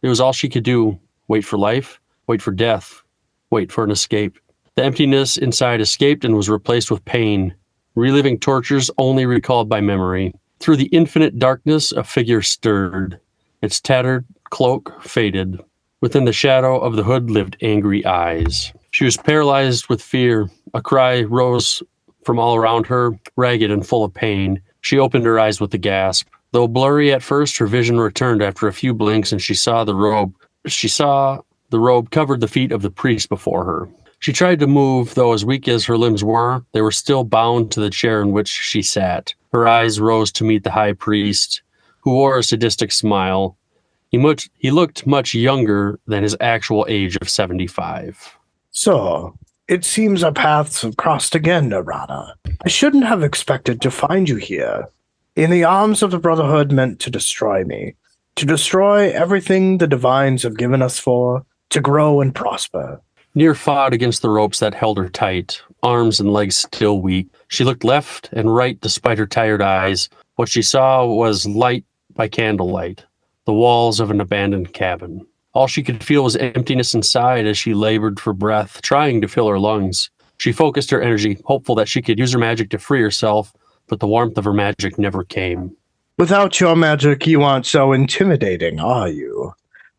It was all she could do. Wait for life, wait for death, wait for an escape. The emptiness inside escaped and was replaced with pain, reliving tortures only recalled by memory. Through the infinite darkness, a figure stirred. Its tattered cloak faded. Within the shadow of the hood lived angry eyes. She was paralyzed with fear. A cry rose from all around her, ragged and full of pain. She opened her eyes with a gasp. Though blurry at first, her vision returned after a few blinks, and she saw the robe. She saw the robe covered the feet of the priest before her. She tried to move, though as weak as her limbs were, they were still bound to the chair in which she sat. Her eyes rose to meet the high priest, who wore a sadistic smile. He looked much younger than his actual age of 75. So, it seems our paths have crossed again, Narada. I shouldn't have expected to find you here. In the arms of the Brotherhood meant to destroy me. To destroy everything the divines have given us for, to grow and prosper. Near fought against the ropes that held her tight, arms and legs still weak. She looked left and right despite her tired eyes. What she saw was light by candlelight, the walls of an abandoned cabin. All she could feel was emptiness inside as she labored for breath, trying to fill her lungs. She focused her energy, hopeful that she could use her magic to free herself, but the warmth of her magic never came. Without your magic, you aren't so intimidating, are you?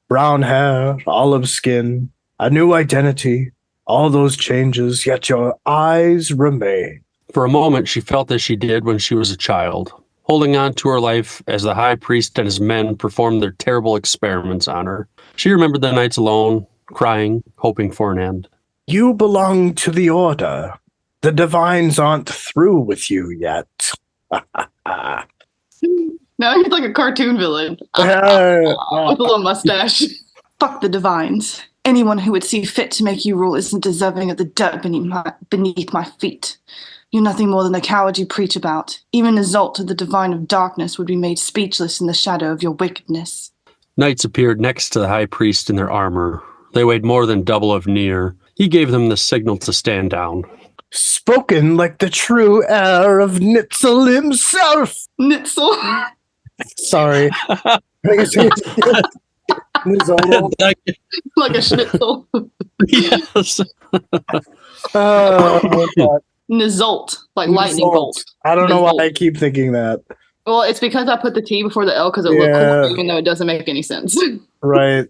Brown hair, olive skin, a new identity, all those changes, yet your eyes remain. For a moment, she felt as she did when she was a child, holding on to her life as the high priest and his men performed their terrible experiments on her. She remembered the nights alone, crying, hoping for an end. You belong to the Order. The divines aren't through with you yet. No, he's like a cartoon villain with a little mustache. Fuck the divines. Anyone who would see fit to make you rule isn't deserving of the dirt beneath my feet. You're nothing more than the coward you preach about. Even Isolde of the Divine of Darkness would be made speechless in the shadow of your wickedness. Knights appeared next to the high priest in their armor. They weighed more than double of Neer. He gave them the signal to stand down. Spoken like the true heir of Nitzel himself. Nitzel. Sorry. Nizzle. Like a schnitzel. Yes. Nizolt, like lightning bolt. I don't know why Nizolt. I keep thinking that. Well, it's because I put the T before the L because it looked cool, even though it doesn't make any sense. Right.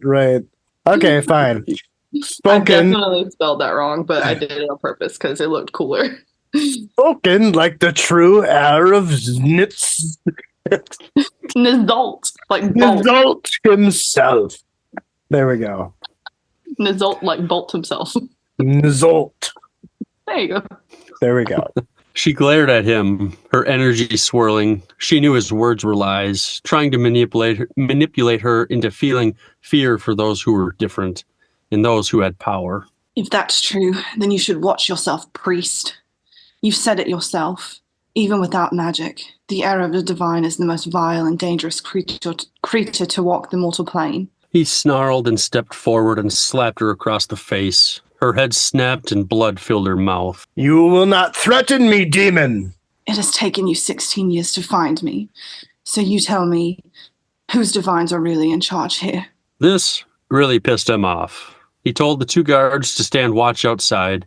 Okay, fine. I Spoken definitely spelled that wrong, but I did it on purpose because it looked cooler. like the true heir of Nitz Nizolt, like bolt. Nizolt himself. There we go. Nizolt, like bolt himself. Nizolt. There you go. There we go. She glared at him, her energy swirling. She knew his words were lies, trying to manipulate her into feeling fear for those who were different and those who had power. If that's true, then you should watch yourself, priest. You've said it yourself. Even without magic, the heir of the divine is the most vile and dangerous creature to walk the mortal plane. He snarled and stepped forward and slapped her across the face. Her head snapped and blood filled her mouth. You will not threaten me, demon. It has taken you 16 years to find me. So you tell me, whose divines are really in charge here? This really pissed him off. He told the two guards to stand watch outside.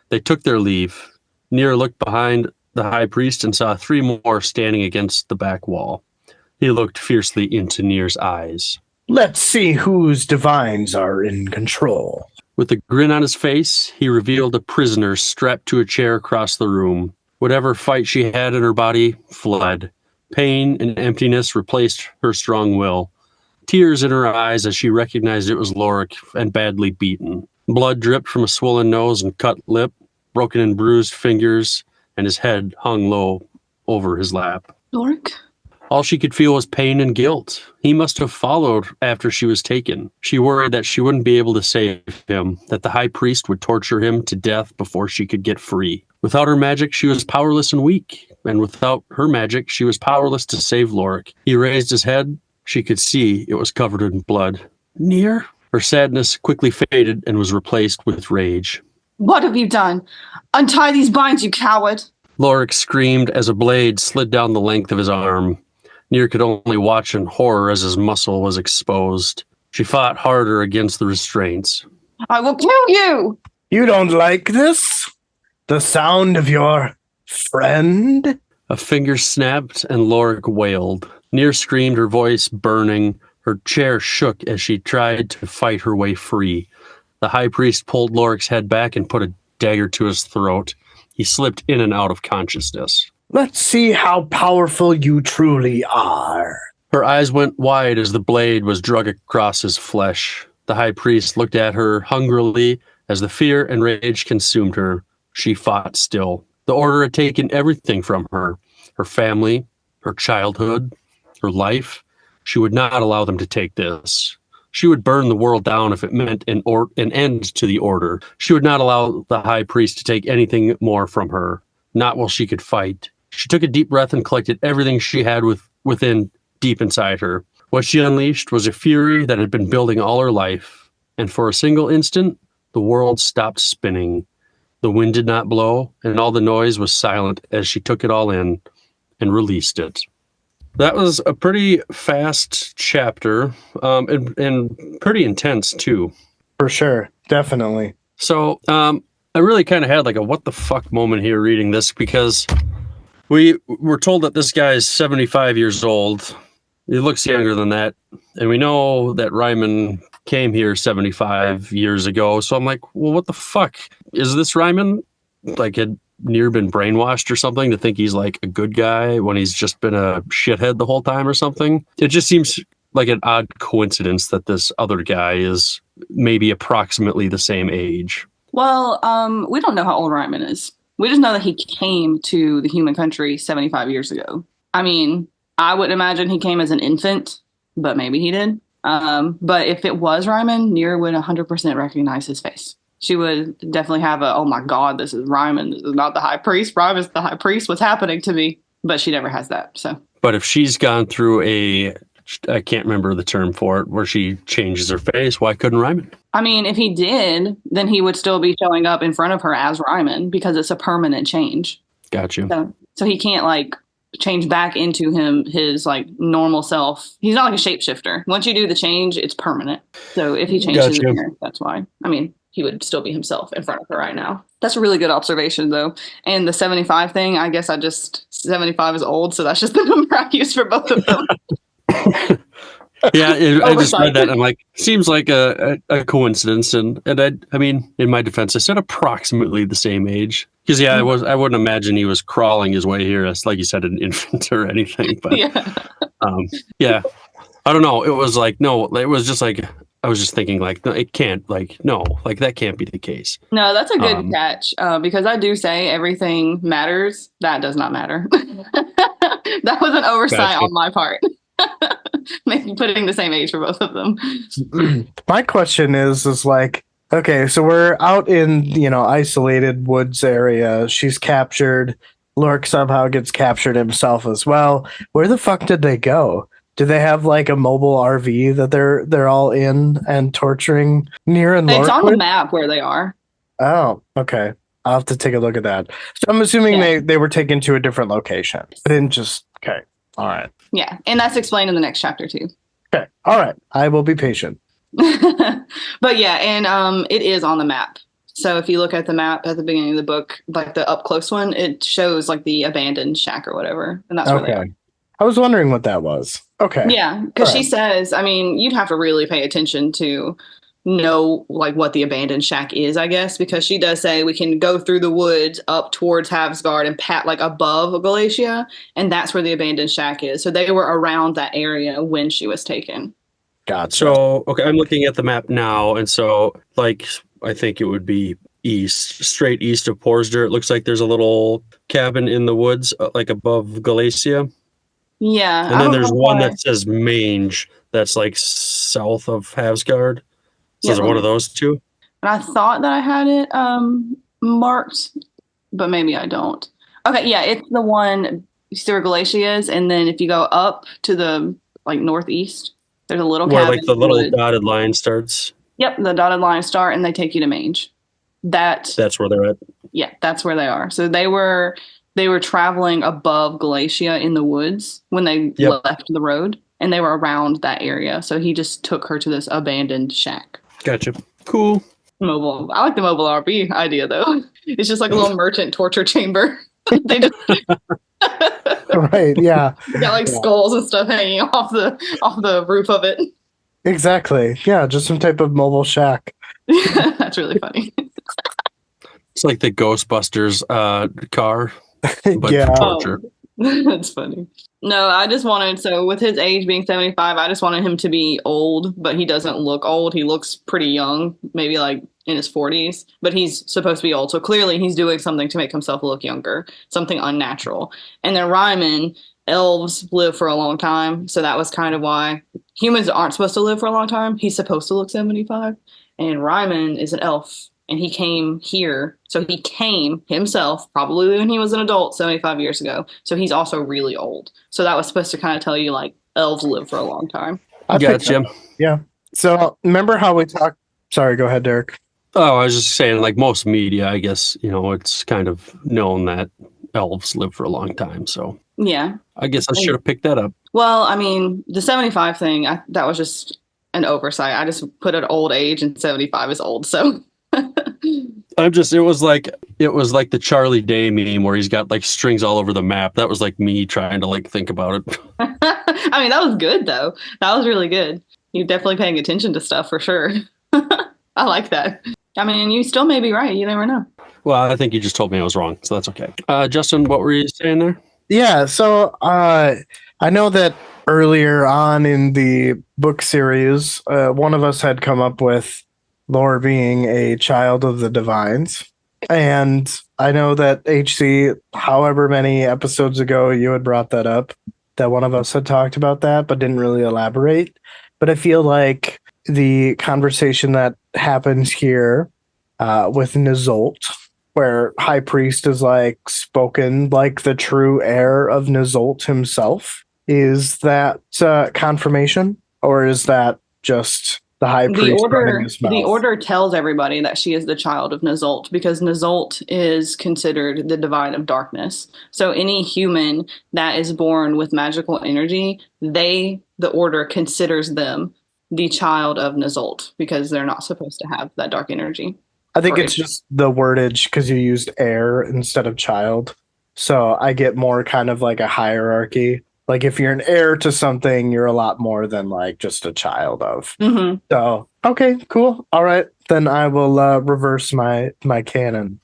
They took their leave. Neer looked behind the high priest and saw 3 more standing against the back wall. He looked fiercely into Neer's eyes. Let's see whose divines are in control. With a grin on his face, he revealed a prisoner strapped to a chair across the room. Whatever fight she had in her body fled. Pain and emptiness replaced her strong will. Tears in her eyes as she recognized it was Lorik and badly beaten. Blood dripped from a swollen nose and cut lip, broken and bruised fingers, and his head hung low over his lap. Lorik? All she could feel was pain and guilt. He must have followed after she was taken. She worried that she wouldn't be able to save him, that the high priest would torture him to death before she could get free. Without her magic, she was powerless and weak, and without her magic, she was powerless to save Lorik. He raised his head. She could see it was covered in blood. Neer? Her sadness quickly faded and was replaced with rage. What have you done? Untie these binds, you coward! Lorik screamed as a blade slid down the length of his arm. Neer could only watch in horror as his muscle was exposed. She fought harder against the restraints. I will kill you! You don't like this? The sound of your friend? A finger snapped and Lorik wailed. Neer screamed, her voice burning. Her chair shook as she tried to fight her way free. The high priest pulled Lorik's head back and put a dagger to his throat. He slipped in and out of consciousness. Let's see how powerful you truly are. Her eyes went wide as the blade was drug across his flesh. The high priest looked at her hungrily as the fear and rage consumed her. She fought still. The order had taken everything from her, her family, her childhood, her life. She would not allow them to take this. She would burn the world down if it meant an end to the order. She would not allow the high priest to take anything more from her, not while she could fight. She took a deep breath and collected everything she had within deep inside her. What she unleashed was a fury that had been building all her life, and for a single instant, the world stopped spinning. The wind did not blow, and all the noise was silent as she took it all in and released it. That was a pretty fast chapter, and pretty intense too. For sure, definitely. So I really kind of had like a what the fuck moment here reading this, because we were told that this guy is 75 years old. He looks younger than that. And we know that Ryman came here 75 years ago. So I'm like, well, what the fuck? Is this Ryman? Like, had Neer been brainwashed or something to think he's like a good guy when he's just been a shithead the whole time or something? It just seems like an odd coincidence that this other guy is maybe approximately the same age. Well, we don't know how old Ryman is. We just know that he came to the human country 75 years ago. I mean, I would imagine he came as an infant, but maybe he did. But if it was Ryman, Neer would 100% recognize his face. She would definitely have oh my God, this is Ryman. This is not the high priest. Ryman's the high priest. What's happening to me? But she never has that. So. But if she's gone through I can't remember the term for it, where she changes her face, why couldn't Ryman? I mean, if he did, then he would still be showing up in front of her as Ryman because it's a permanent change. Got you. So he can't like change back into his like normal self. He's not like a shapeshifter. Once you do the change, it's permanent. So if he changes in here, that's why. I mean, he would still be himself in front of her right now. That's a really good observation, though. And the 75 thing, I guess 75 is old, so that's just the number I use for both of them. Yeah, I just read that and I'm like, seems like a coincidence. And I mean, in my defense, I said approximately the same age. Because I wouldn't imagine he was crawling his way here as, like you said, an infant or anything. But yeah, I don't know. It was like, no, it was just like, I was just thinking like, no, it can't, like, no, like that can't be the case. No, that's a good catch, because I do say everything matters. That does not matter. That was an oversight on my part. Maybe putting the same age for both of them. My question is like, okay, so we're out in, isolated woods area. She's captured. Lorik somehow gets captured himself as well. Where the fuck did they go? Do they have like a mobile RV that they're all in and torturing Neer and Lorik? It's on the map where they are. Oh, okay. I'll have to take a look at that. So I'm assuming they were taken to a different location. I didn't just okay. All right. Yeah, and that's explained in the next chapter too. Okay. All right. I will be patient. But yeah, and it is on the map. So if you look at the map at the beginning of the book, like the up close one, it shows like the abandoned shack or whatever, and that's where they are. I was wondering what that was. Okay. Yeah, because she says, I mean, you'd have to really pay attention to know like what the abandoned shack is, I guess, because she does say we can go through the woods up towards Havsgard and pat like above Galatia, and that's where the abandoned shack is. So they were around that area when she was taken. Gotcha. So, okay, I'm looking at the map now, and so like I think it would be east, straight east of Porsdur. It looks like there's a little cabin in the woods, like above Galacia. Yeah. And I then don't there's know one why. that says Mange that's like south of Havsgard. So is Yeah, it one of those two? and I thought that I had it marked, but maybe I don't. Okay, yeah, it's the one Stir Glaciers, and then if you go up to the like northeast, there's a little Where cabin like in the the little woods. dotted line starts. Yep, the dotted line start, and they take you to Mange. That That's where they're at. Yeah, that's where they are. So they were traveling above Galacia in the woods when they Yep. left the road, and they were around that area. So he just took her to this abandoned shack. Gotcha. Cool. Mobile. I like the mobile RV idea though. It's just like a little merchant torture chamber. They just Right. Yeah. got like skulls and stuff hanging off the roof of it. Exactly. Yeah. Just some type of mobile shack. That's really funny. It's like the Ghostbusters car, but Yeah. for torture. That's funny. No, I just wanted, so with his age being 75, I just wanted him to be old, but he doesn't look old. He looks pretty young, maybe like in his 40s, but he's supposed to be old. So clearly he's doing something to make himself look younger, something unnatural. And then Ryman, elves live for a long time. So that was kind of why humans aren't supposed to live for a long time. He's supposed to look 75. And Ryman is an elf. And he came here. So he came himself, probably when he was an adult 75 years ago. So he's also really old. So that was supposed to kind of tell you like elves live for a long time. I picked Gotcha. up- Yeah. So remember how we talked? Sorry, go ahead, Derek. Oh, I was just saying, like most media, I guess, it's kind of known that elves live for a long time. So Yeah. I guess I should have picked that up. Well, I mean, the 75 thing, that was just an oversight. I just put an old age and 75 is old. So it was like the Charlie Day meme where he's got like strings all over the map. That was like me trying to like think about it. I mean, that was good though. That was really good. You're definitely paying attention to stuff for sure. I like that. I mean, you still may be right. You never know. Well, I think you just told me I was wrong, so that's okay. Justin, what were you saying there? Yeah. So I know that earlier on in the book series, one of us had come up with Lore being a child of the divines. And I know that HC, however many episodes ago you had brought that up, that one of us had talked about that, but didn't really elaborate. But I feel like the conversation that happens here with Nizolt, where High Priest is like spoken like the true heir of Nizolt himself, is that confirmation, or is that just the High Priest running his mouth? The order tells everybody that she is the child of Nizolt because Nizolt is considered the divine of darkness. So any human that is born with magical energy, the order considers them the child of Nizolt because they're not supposed to have that dark energy. I think it's just the wordage because you used heir instead of child. So I get more kind of like a hierarchy. Like if you're an heir to something, you're a lot more than like just a child of. Mm-hmm. So, okay, cool. All right. Then I will reverse my canon.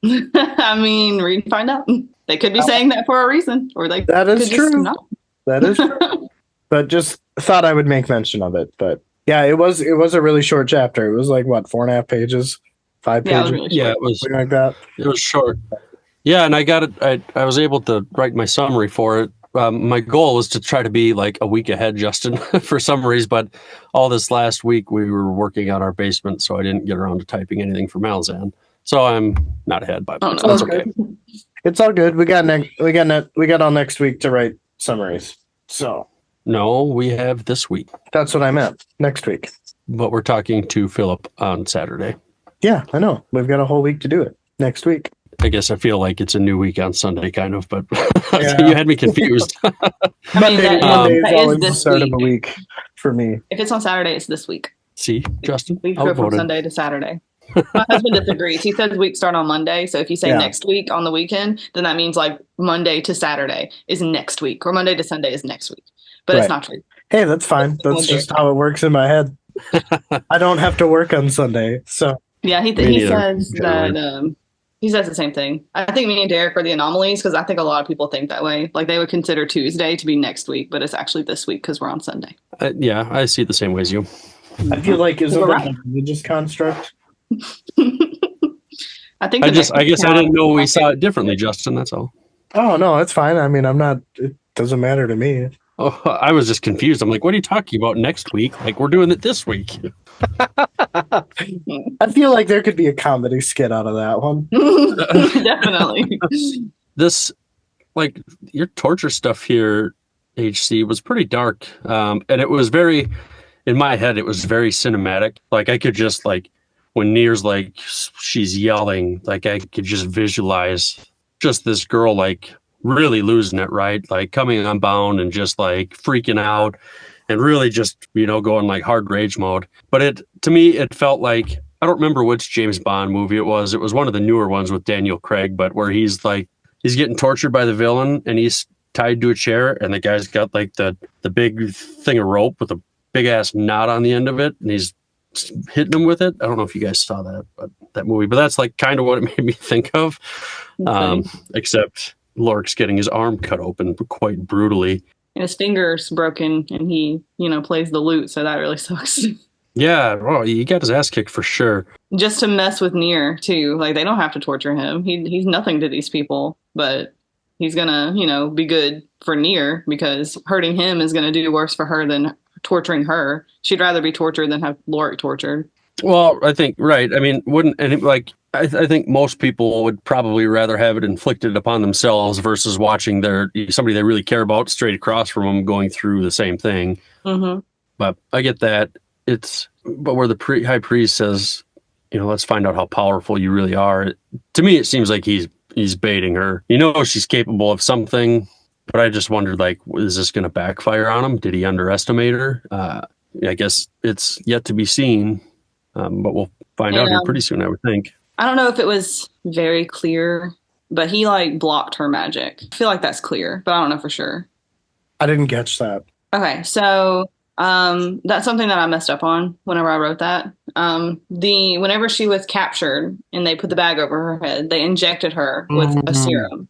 I mean, read and find out. They could be saying that for a reason, or they That is could just true. not. That is true. But just thought I would make mention of it. But yeah, it was a really short chapter. It was like what, 4.5 pages, 5 Yeah, it was pages, really Yeah, short. it was something like that. it was short. Yeah, and I got it. I was able to write my summary for it. My goal was to try to be like a week ahead, Justin, for summaries. But all this last week we were working on our basement, so I didn't get around to typing anything for Malzahn. So I'm not ahead, but Oh, no. that's okay. It's all good. We got all next week to write summaries. So No, we have this week, that's what I meant. Next week. but we're talking to Philip on Saturday. Yeah, I know. We've got a whole week to do it next week. I guess I feel like it's a new week on Sunday, kind of, but Yeah. you had me confused. I mean, Monday is that always is the this start week. of a week for me. If it's on Saturday, it's this week. See, Justin, We go from outvoted. Sunday to Saturday. My husband disagrees. He says weeks start on Monday. So if you say Yeah. next week on the weekend, then that means like Monday to Saturday is next week, or Monday to Sunday is next week. But Right. it's not true. Hey, that's fine. That's just how it works in my head. I don't have to work on Sunday, so Yeah, he Me he neither, says generally. that he says the same thing. I think me and Derek are the anomalies because I think a lot of people think that way. Like they would consider Tuesday to be next week, but it's actually this week because we're on Sunday. Yeah, I see it the same way as you. I feel like isn't We're that right. a religious construct? I think I guess I didn't know we saw it differently, Justin. That's all. Oh no, it's fine. I mean, I'm not. It doesn't matter to me. Oh, I was just confused. I'm like, what are you talking about next week? Like, we're doing it this week. I feel like there could be a comedy skit out of that one. Definitely. This, like, your torture stuff here, HC, was pretty dark. And it was very, in my head, it was very cinematic. Like, I could just, like, when Neer's like, she's yelling, like, I could just visualize just this girl, like, really losing it, right? Like, coming unbound and just, like, freaking out and really just, going like hard rage mode. But to me, it felt like, I don't remember which James Bond movie it was. It was one of the newer ones with Daniel Craig, but where he's like, he's getting tortured by the villain and he's tied to a chair and the guy's got like the big thing of rope with a big ass knot on the end of it and he's hitting him with it. I don't know if you guys saw that movie, but that's like kind of what it made me think of. Except Lork's getting his arm cut open quite brutally. And his finger's broken and he, plays the lute, so that really sucks. Yeah, well, he got his ass kicked for sure. Just to mess with Neer, too. Like, they don't have to torture him. He's nothing to these people, but he's gonna, be good for Neer because hurting him is gonna do worse for her than torturing her. She'd rather be tortured than have Lork tortured. Well, I think, right. I mean, I think most people would probably rather have it inflicted upon themselves versus watching somebody they really care about straight across from them going through the same thing. Mm-hmm. But I get that. But where the high priest says, let's find out how powerful you really are. To me, it seems like he's baiting her. She's capable of something, but I just wondered, like, is this going to backfire on him? Did he underestimate her? I guess it's yet to be seen, but we'll find out here pretty soon, I would think. I don't know if it was very clear, but he like blocked her magic. I feel like that's clear, but I don't know for sure. I didn't catch that. Okay, so that's something that I messed up on whenever I wrote that. Whenever she was captured and they put the bag over her head, they injected her with a serum.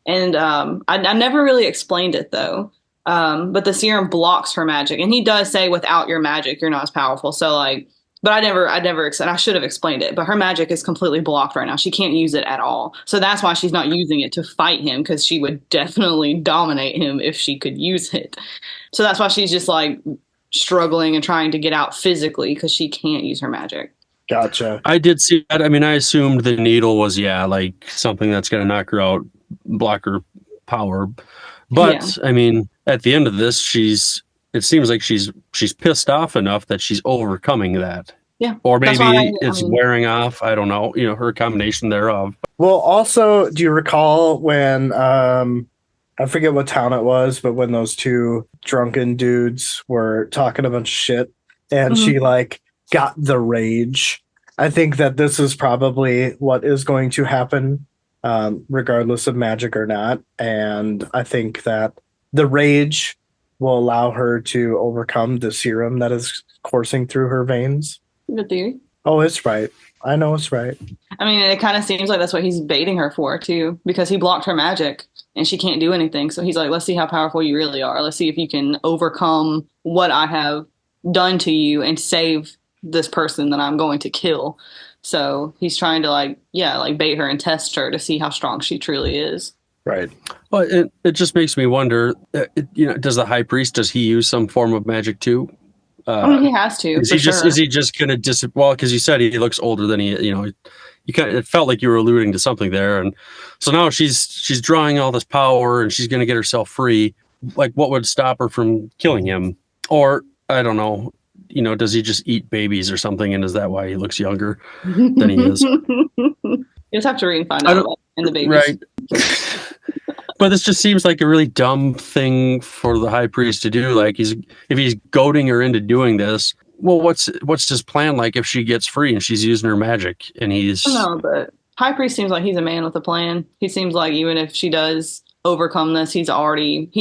And I never really explained it though. But the serum blocks her magic. And he does say without your magic, you're not as powerful. So like, but I never, I should have explained it, but her magic is completely blocked right now. She can't use it at all. So that's why she's not using it to fight him, because she would definitely dominate him if she could use it. So that's why she's just like struggling and trying to get out physically because she can't use her magic. Gotcha. I did see that. I mean, I assumed the needle was, like something that's going to knock her out, block her power. But yeah. I mean, at the end of this, it seems like she's pissed off enough that she's overcoming that. Yeah. Or maybe it's wearing off. I don't know, her combination thereof. Well, also, do you recall when, I forget what town it was, but when those two drunken dudes were talking a bunch of shit and she like got the rage? I think that this is probably what is going to happen, regardless of magic or not. And I think that the rage will allow her to overcome the serum that is coursing through her veins. Good theory. Oh, it's right. I know it's right. I mean, it kind of seems like that's what he's baiting her for, too, because he blocked her magic and she can't do anything. So he's like, let's see how powerful you really are. Let's see if you can overcome what I have done to you and save this person that I'm going to kill. So he's trying to bait her and test her to see how strong she truly is. Right. Well, it just makes me wonder, does the high priest, does he use some form of magic too? He has to. Is he just going to well, because you said he looks older than it felt like you were alluding to something there. And so now she's drawing all this power and she's going to get herself free. Like, what would stop her from killing him? Or, I don't know, does he just eat babies or something? And is that why he looks younger than he is? You just have to read and find out in the babies. Right. But this just seems like a really dumb thing for the high priest to do. Like, if he's goading her into doing this, well, what's his plan like if she gets free and she's using her magic and he's... No, but high priest seems like he's a man with a plan. He seems like even if she does overcome this, he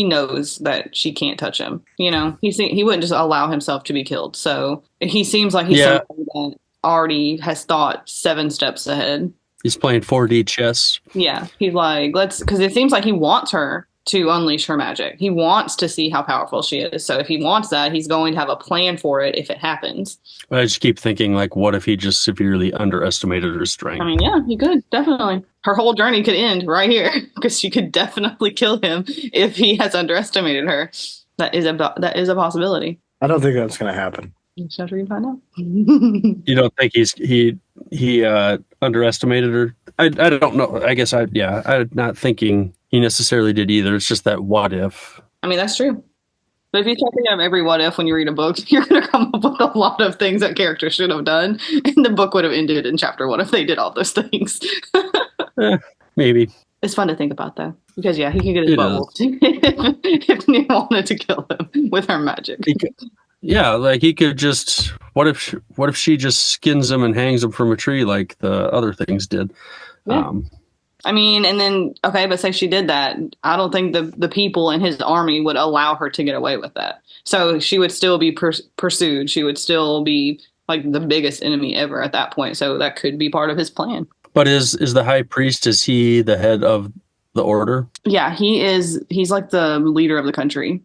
knows that she can't touch him. He wouldn't just allow himself to be killed. So he seems like he's somebody that already has thought 7 steps ahead. He's playing 4D chess. Yeah, he's like, because it seems like he wants her to unleash her magic. He wants to see how powerful she is. So if he wants that, he's going to have a plan for it if it happens. I just keep thinking, like, what if he just severely underestimated her strength? I mean, yeah, he could, definitely. Her whole journey could end right here because she could definitely kill him if he has underestimated her. That is a possibility. I don't think that's going to happen. You should find out. You don't think he underestimated her? I don't know. I guess I'm not thinking he necessarily did either. It's just that what if. I mean, that's true. But if you check in of every what if when you read a book, you're going to come up with a lot of things that characters should have done, and the book would have ended in chapter 1 if they did all those things. Maybe. It's fun to think about, though, because yeah, he could get his butt whooped if Neer wanted to kill him with her magic. Yeah, like he could just. What if she just skins him and hangs him from a tree like the other things did? Yeah. I mean, and then okay, but say she did that, I don't think the people in his army would allow her to get away with that. So she would still be pursued. She would still be like the biggest enemy ever at that point. So that could be part of his plan. But is the high priest? Is he the head of the order? Yeah, he is. He's like the leader of the country,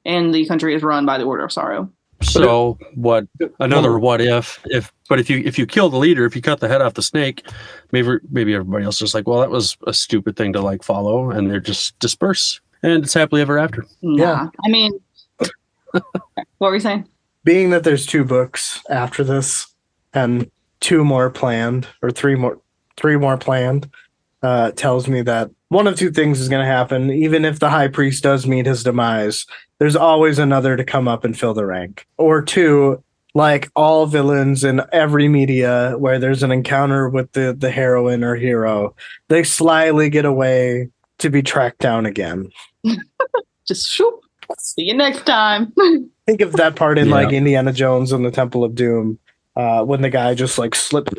and the country is run by the Order of Sorrow. So what? Another what if? But if you kill the leader, if you cut the head off the snake, maybe everybody else is just like, well, that was a stupid thing to like follow, and they're just disperse, and it's happily ever after. Yeah, I mean, what were you saying? Being that there's 2 books after this, and 2 more planned, or 3 more planned, tells me that one of 2 things is going to happen. Even if the high priest does meet his demise, there's always another to come up and fill the rank. Or 2, like all villains in every media where there's an encounter with the heroine or hero, they slyly get away to be tracked down again. Just shoot. See you next time. Think of that part in like Indiana Jones and the Temple of Doom, when the guy just like slipped.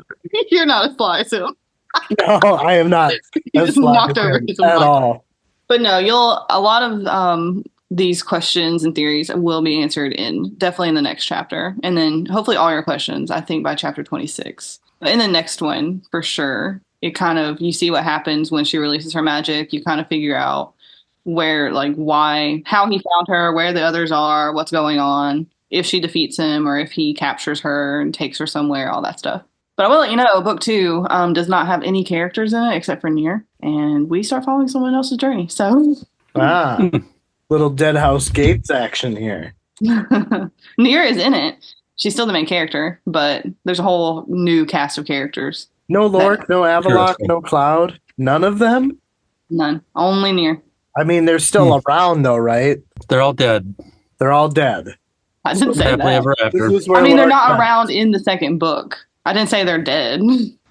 You're not a fly, so. No, I am not. You just knocked over at all. But no, a lot of these questions and theories will be answered definitely in the next chapter, and then hopefully all your questions, I think, by chapter 26. But in the next one, for sure, it kind of, you see what happens when she releases her magic. You kind of figure out where, like, why, how he found her, where the others are, what's going on, if she defeats him or if he captures her and takes her somewhere, all that stuff. But I will let you know, book 2 does not have any characters in it except for Neer, and we start following someone else's journey. So, little Dead House Gates action here. Neer is in it. She's still the main character, but there's a whole new cast of characters. No Lork, no Avalok, no Cloud, none of them. None, only Neer. I mean, they're still around though, right? They're all dead. They're all dead. I didn't say Happily that. ever after. I mean, they're not around in the second book. I didn't say they're dead.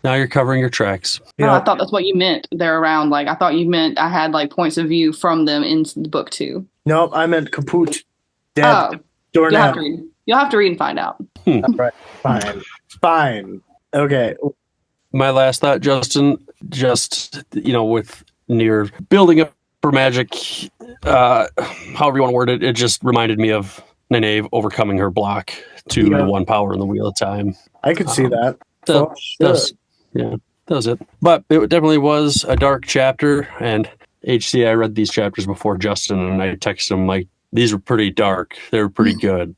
Now you're covering your tracks. No, I thought that's what you meant. They're around. Like, I thought you meant I had like points of view from them in the book 2. Nope, I meant kaput. Dead. Oh, you'll have to read and find out. All right, fine. Okay. My last thought, Justin, just, with Neer building up for magic, however you want to word it, it just reminded me of Nynaeve overcoming her block to the 1 power in the Wheel of Time. I could see that. That was it. But it definitely was a dark chapter, and HC, I read these chapters before Justin, and I texted him like, these were pretty dark. They were pretty good.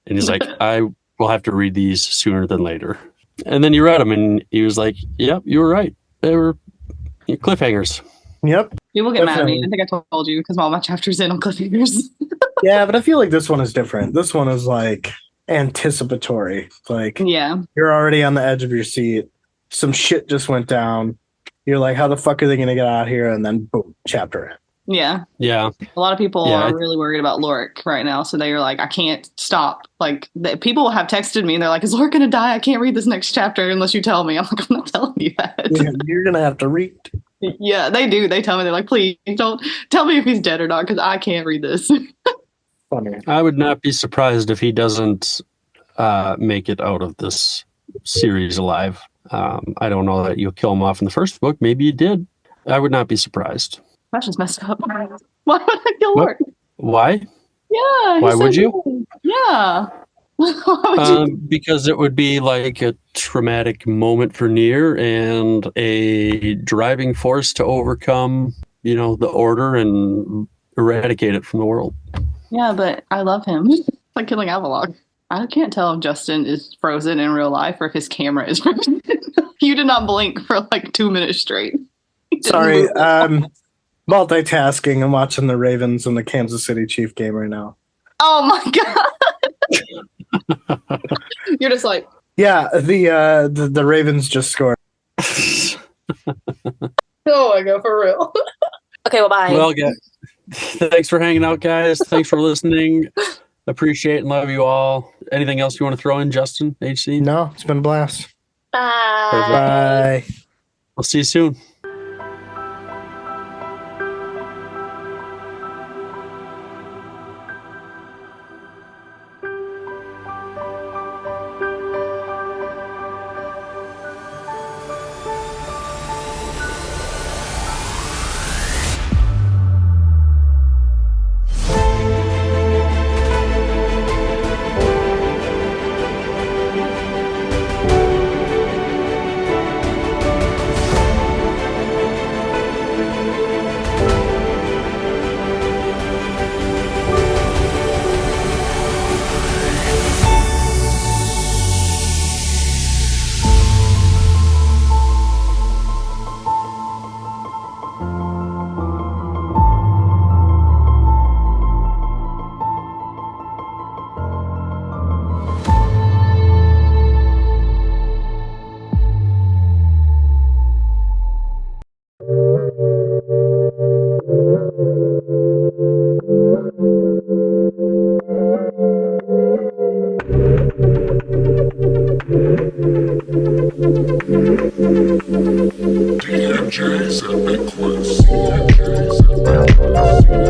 And he's like, I will have to read these sooner than later. And then you read them, and he was like, yep, you were right. They were cliffhangers. Yep. People get mad at me. I think I told you because all my chapters end on cliffhangers. Yeah, but I feel like this one is different. This one is like anticipatory. Like, you're already on the edge of your seat. Some shit just went down. You're like, how the fuck are they going to get out here? And then boom, chapter end. Yeah. Yeah. A lot of people are really worried about Lorik right now. So they're like, I can't stop. Like, people have texted me and they're like, is Lorik going to die? I can't read this next chapter unless you tell me. I'm like, I'm not telling you that. Yeah, you're going to have to read. Yeah, they do. They tell me, they're like, please don't tell me if he's dead or not because I can't read this. Funny. I would not be surprised if he doesn't make it out of this series alive. I don't know that you'll kill him off in the first book. Maybe you did. I would not be surprised. That's just messed up. Why would I kill Lorik? Why? Yeah. Why would you? Yeah. Because it would be like a traumatic moment for Neer and a driving force to overcome, the order and eradicate it from the world. Yeah, but I love him. It's like killing Avalok. I can't tell if Justin is frozen in real life or if his camera is frozen. You did not blink for like 2 minutes straight. He didn't Sorry, move at all. multitasking. I'm watching the Ravens and the Kansas City Chief game right now. Oh my god! You're just like, Yeah, the Ravens just scored. oh my god, for real. Okay, well, bye. Well, guys, thanks for hanging out, guys. Thanks for listening. Appreciate and love you all. Anything else you want to throw in, Justin? HC? No, it's been a blast. Bye. Bye. We'll see you soon. DMJ's Epic Quest. DMJ's Epic Quest.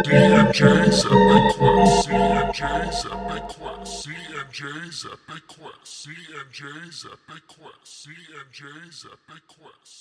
DMJ's Epic Quest. CMJ's Epic Quest. CMJ's Epic Quest. CMJ's Epic Quest. CMJ's Epic Quest.